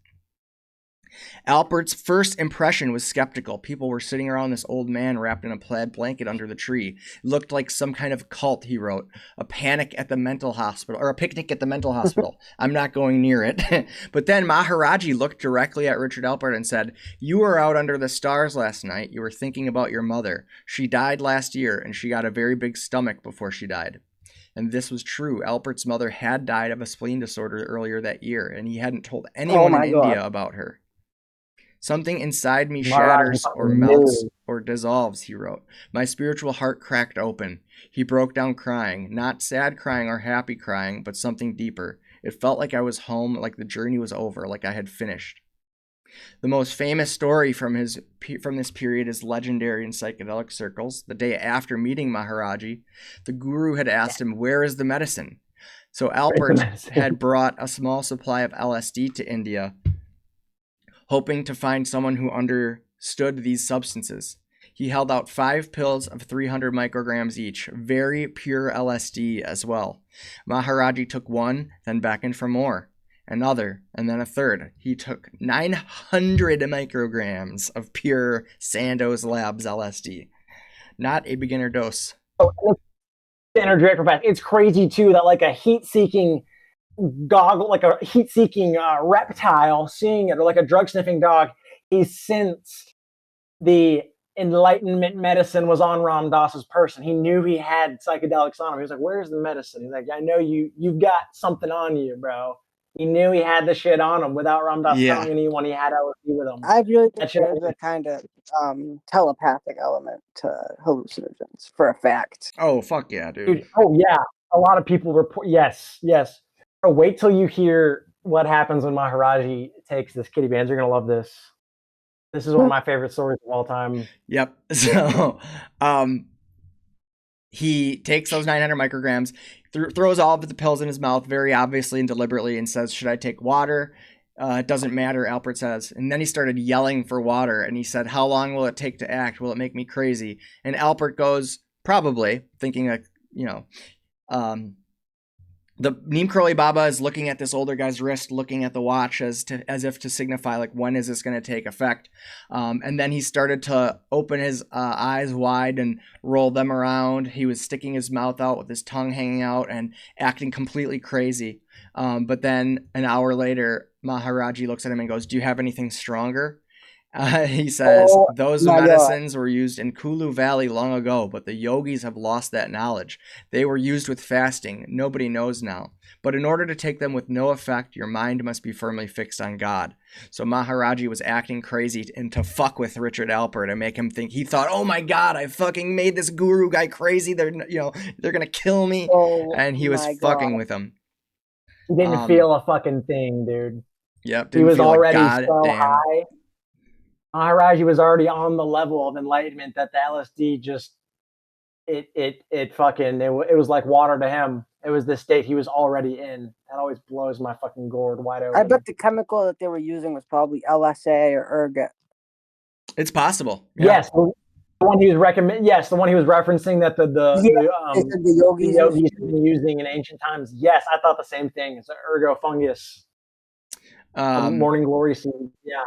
Alpert's first impression was skeptical. People were sitting around this old man wrapped in a plaid blanket under the tree. It looked like some kind of cult, he wrote. A picnic at the mental hospital. I'm not going near it. But then Maharaji looked directly at Richard Alpert and said, you were out under the stars last night. You were thinking about your mother. She died last year, and she got a very big stomach before she died. And this was true. Alpert's mother had died of a spleen disorder earlier that year, and he hadn't told anyone in India about her. Something inside me shatters or melts or dissolves, he wrote. My spiritual heart cracked open. He broke down crying, not sad crying or happy crying, but something deeper. It felt like I was home, like the journey was over, like I had finished. The most famous story from this period is legendary in psychedelic circles. The day after meeting Maharaji, the guru had asked him, where is the medicine? So Alpert had brought a small supply of LSD to India, hoping to find someone who understood these substances. He held out 5 pills of 300 micrograms each, very pure LSD as well. Maharaji took one, then beckoned for more, another, and then a third. He took 900 micrograms of pure Sandoz Labs LSD. Not a beginner dose.
Oh, energy acrobat. It's crazy too that like a heat-seeking reptile seeing it, or like a drug sniffing dog, he sensed the enlightenment medicine was on Ram Dass's person. He knew he had psychedelics on him. He was like, where's the medicine? He's like, I know you've got something on you, bro. He knew he had the shit on him without Ram Dass telling anyone he had LSD with him.
I really think there's a kind of telepathic element to hallucinogens, for a fact.
Oh, fuck yeah, dude.
Oh, yeah. A lot of people report, yes. Oh, wait till you hear what happens when Maharaji takes this Kitty Bandz. You're going to love this. This is one of my favorite stories of all time.
Yep. So, he takes those 900 micrograms, throws all of the pills in his mouth very obviously and deliberately, and says, should I take water? It doesn't matter, Alpert says. And then he started yelling for water, and he said, how long will it take to act? Will it make me crazy? And Alpert goes, probably, thinking like, the Neem Karoli Baba is looking at this older guy's wrist, looking at the watch as if to signify, like, when is this going to take effect? And then he started to open his eyes wide and roll them around. He was sticking his mouth out with his tongue hanging out and acting completely crazy. But then an hour later, Maharaji looks at him and goes, do you have anything stronger? He says, those medicines were used in Kulu Valley long ago, but the yogis have lost that knowledge. They were used with fasting. Nobody knows now. But in order to take them with no effect, your mind must be firmly fixed on God. So Maharaji was acting crazy and to fuck with Richard Alpert and make him think, he thought, oh my God, I fucking made this guru guy crazy. They're going to kill me. And he was fucking with him.
He didn't feel a fucking thing, dude.
Yep.
He was already so high. Maharaji was already on the level of enlightenment that the LSD just, it was like water to him. It was the state he was already in. That always blows my fucking gourd wide open.
I bet the chemical that they were using was probably LSA or ergot.
It's possible.
Yeah. Yes. The one he was the one he was referencing that the yogis have been using in ancient times. Yes, I thought the same thing. It's an ergo fungus. Morning glory seed. Yeah.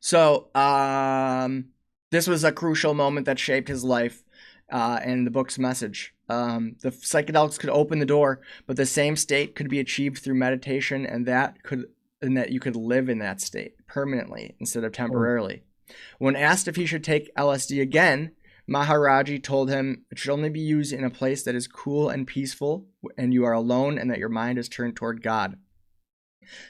So this was a crucial moment that shaped his life. and the book's message. The psychedelics could open the door, but the same state could be achieved through meditation, and that you could live in that state permanently instead of temporarily. When asked if he should take LSD again, Maharaji told him it should only be used in a place that is cool and peaceful, and you are alone, and that your mind is turned toward God.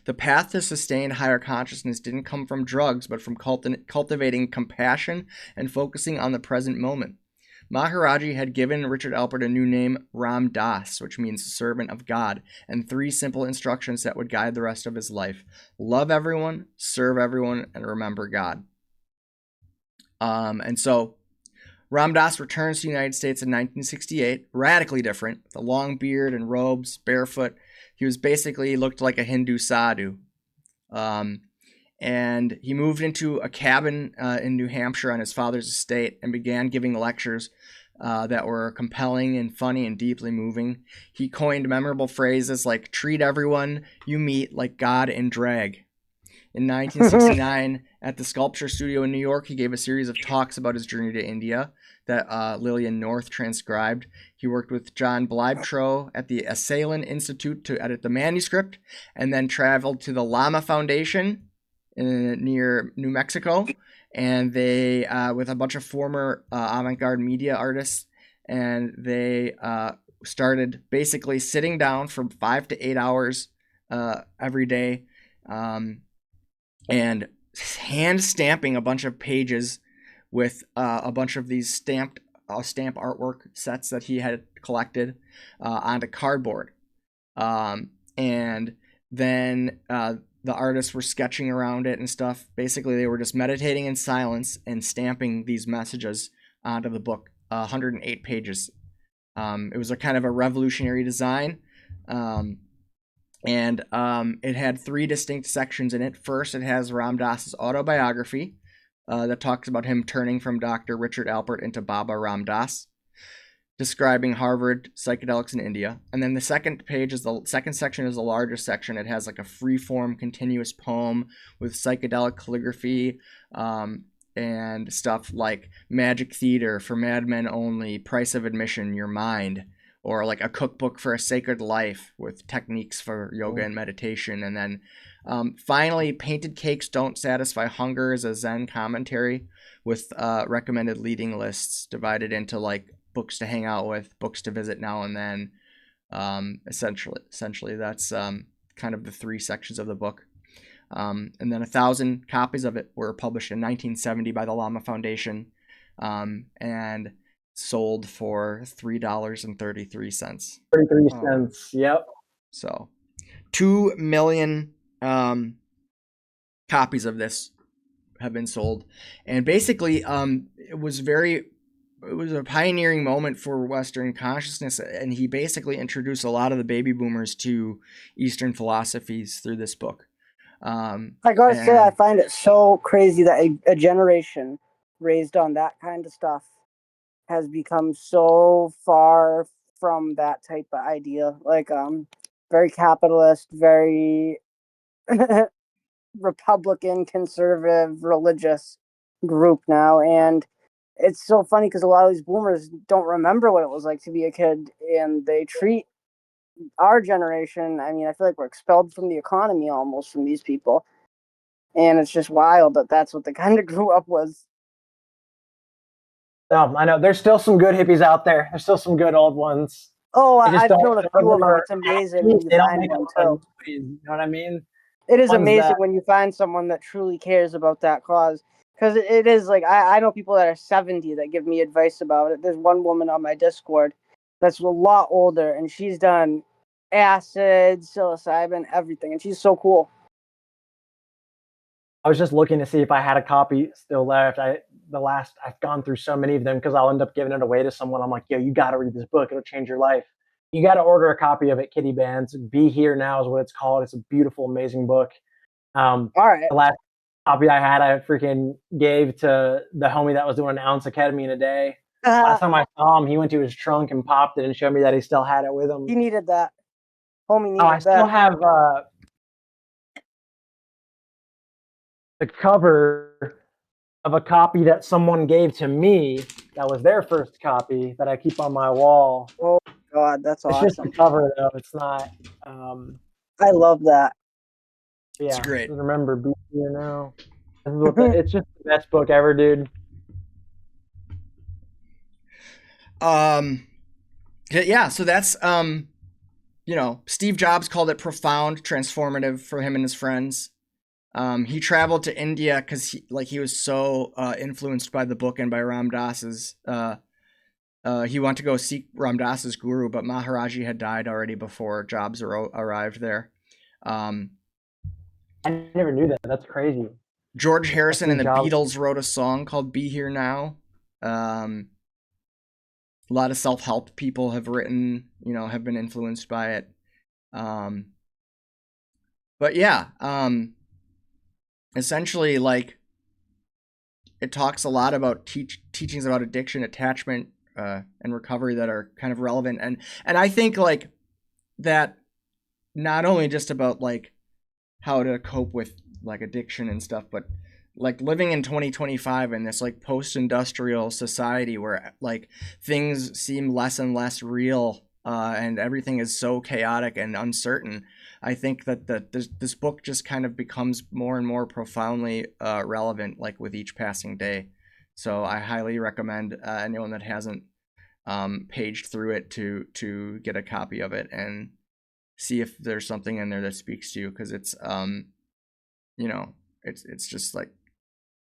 The path to sustained higher consciousness didn't come from drugs, but from cultivating compassion and focusing on the present moment. Maharaji had given Richard Alpert a new name, Ram Das, which means servant of God, and 3 simple instructions that would guide the rest of his life. Love everyone, serve everyone, and remember God. And so Ram Dass returns to the United States in 1968, radically different, with a long beard and robes, barefoot. He looked like a Hindu sadhu. And he moved into a cabin in New Hampshire on his father's estate and began giving lectures that were compelling and funny and deeply moving. He coined memorable phrases like treat everyone you meet like God in drag. In 1969, at the Sculpture Studio in New York, he gave a series of talks about his journey to India that Lillian North transcribed. He worked with John Bleibtreu at the Assailant Institute to edit the manuscript, and then traveled to the Lama Foundation near New Mexico, and they, with a bunch of former avant-garde media artists, and they started basically sitting down for 5 to 8 hours every day, and hand stamping a bunch of pages with a bunch of these stamp artwork sets that he had collected onto cardboard. And then the artists were sketching around it and stuff. Basically, they were just meditating in silence and stamping these messages onto the book, 108 pages. It was a kind of a revolutionary design. And it had 3 distinct sections in it. First, it has Ram Dass's autobiography that talks about him turning from Dr. Richard Alpert into Baba Ram Dass, describing Harvard psychedelics in India. And then the second section is the largest section. It has like a free-form continuous poem with psychedelic calligraphy and stuff like Magic Theater for Madmen Only, Price of Admission, Your Mind, or like a cookbook for a sacred life with techniques for yoga and meditation. And then finally, Painted Cakes Don't Satisfy Hunger is a Zen commentary with recommended leading lists divided into like books to hang out with, books to visit now and then. Essentially, that's kind of the 3 sections of the book. And then 1,000 copies of it were published in 1970 by the Lama Foundation, and sold for $3.33. 33
cents. Yep.
So 2 million copies of this have been sold, and basically it was a pioneering moment for Western consciousness, and he basically introduced a lot of the baby boomers to Eastern philosophies through this book.
I gotta say, I find it so crazy that a generation raised on that kind of stuff has become so far from that type of idea. Like, very capitalist, very Republican, conservative, religious group now. And it's so funny because a lot of these boomers don't remember what it was like to be a kid, and they treat our generation, I mean, I feel like we're expelled from the economy almost from these people. And it's just wild that that's what they kind of grew up with.
No, I know. There's still some good hippies out there. There's still some good old ones.
I've known a few of them. It's amazing when you find one, too.
You know what I mean?
It is amazing when you find someone that truly cares about that cause. Because it is like, I know people that are 70 that give me advice about it. There's one woman on my Discord that's a lot older, and she's done acid, psilocybin, everything, and she's so cool.
I was just looking to see if I had a copy still left. I've gone through so many of them because I'll end up giving it away to someone. I'm like, yo, you got to read this book. It'll change your life. You got to order a copy of it, Kitty Bandz. Be Here Now is what it's called. It's a beautiful, amazing book.
All right.
The last copy I had, I freaking gave to the homie that was doing an ounce of ketamine a day. Last time I saw him, he went to his trunk and popped it and showed me that he still had it with him.
He needed that. Homie needed that.
I still have the cover of a copy that someone gave to me That was their first copy that I keep on my wall.
Oh God, that's
It's just the
awesome.
cover though. It's not.
I love that.
Yeah.
It's great.
Remember, be here now. This is what it's just the best book ever, dude.
Yeah, so that's Steve Jobs called it profound, transformative for him and his friends. He traveled to India because he was so influenced by the book and by Ram Dass's. He wanted to go seek Ram Dass's guru, but Maharaji had died already before Jobs arrived there.
I never knew that. That's crazy.
George Harrison and the
Jobs.
Beatles wrote a song called "Be Here Now." A lot of self-help people have written, have been influenced by it. But yeah, essentially, like, it talks a lot about teachings about addiction, attachment, and recovery that are kind of relevant. And I think, like, that not only just about, like, how to cope with, like, addiction and stuff, but like living in 2025 in this like post-industrial society where like things seem less and less real, and everything is so chaotic and uncertain. I think that this book just kind of becomes more and more profoundly relevant, like with each passing day. So I highly recommend anyone that hasn't paged through it to get a copy of it and see if there's something in there that speaks to you, because it's it's just like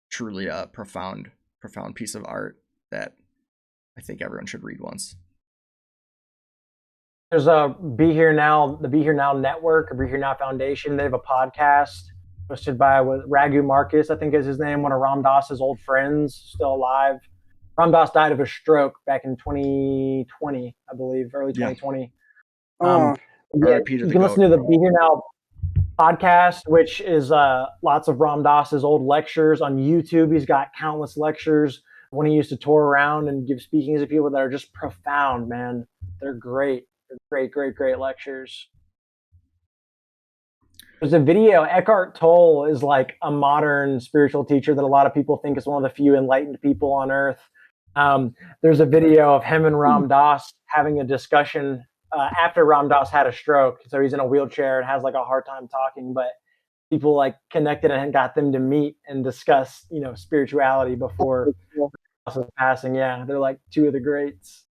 truly a profound piece of art that I think everyone should read once.
There's a Be Here Now, the Be Here Now Network, or Be Here Now Foundation. They have a podcast hosted by Raghu Marcus, I think is his name, one of Ram Dass's old friends, still alive. Ram Dass died of a stroke back in 2020, I believe, early 2020.
Oh,
Yeah, you can listen to the Be Here Now podcast, which is lots of Ram Dass's old lectures on YouTube. He's got countless lectures when he used to tour around and give speakings to people that are just profound, man. They're great. They're great lectures. There's a video. Eckhart Tolle is like a modern spiritual teacher that a lot of people think is one of the few enlightened people on earth. There's a video of him and Ram Dass having a discussion after Ram Dass had a stroke. So he's in a wheelchair and has like a hard time talking, but people like connected and got them to meet and discuss, spirituality before Dass's passing. Yeah, they're like two of the greats.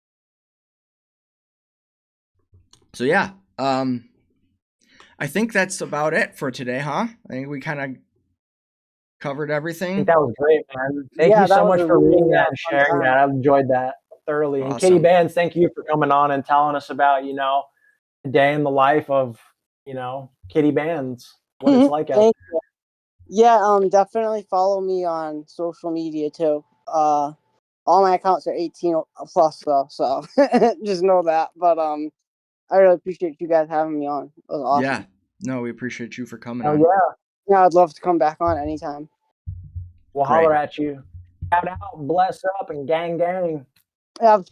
So yeah, I think that's about it for today, huh? I think we kind of covered everything.
I think that was great, man. Thank you so much for reading that and sharing that. I enjoyed that thoroughly. Awesome. And Kitty Bandz, thank you for coming on and telling us about, the day in the life of, Kitty Bandz, what it's like out there.
Yeah, definitely follow me on social media too. All my accounts are 18 plus though, so just know that. But I really appreciate you guys having me on. It was awesome.
Yeah, no, we appreciate you for coming
on.
Yeah,
yeah, I'd love to come back on anytime.
We'll holler at you. Shout out, bless up, and gang.
Absolutely.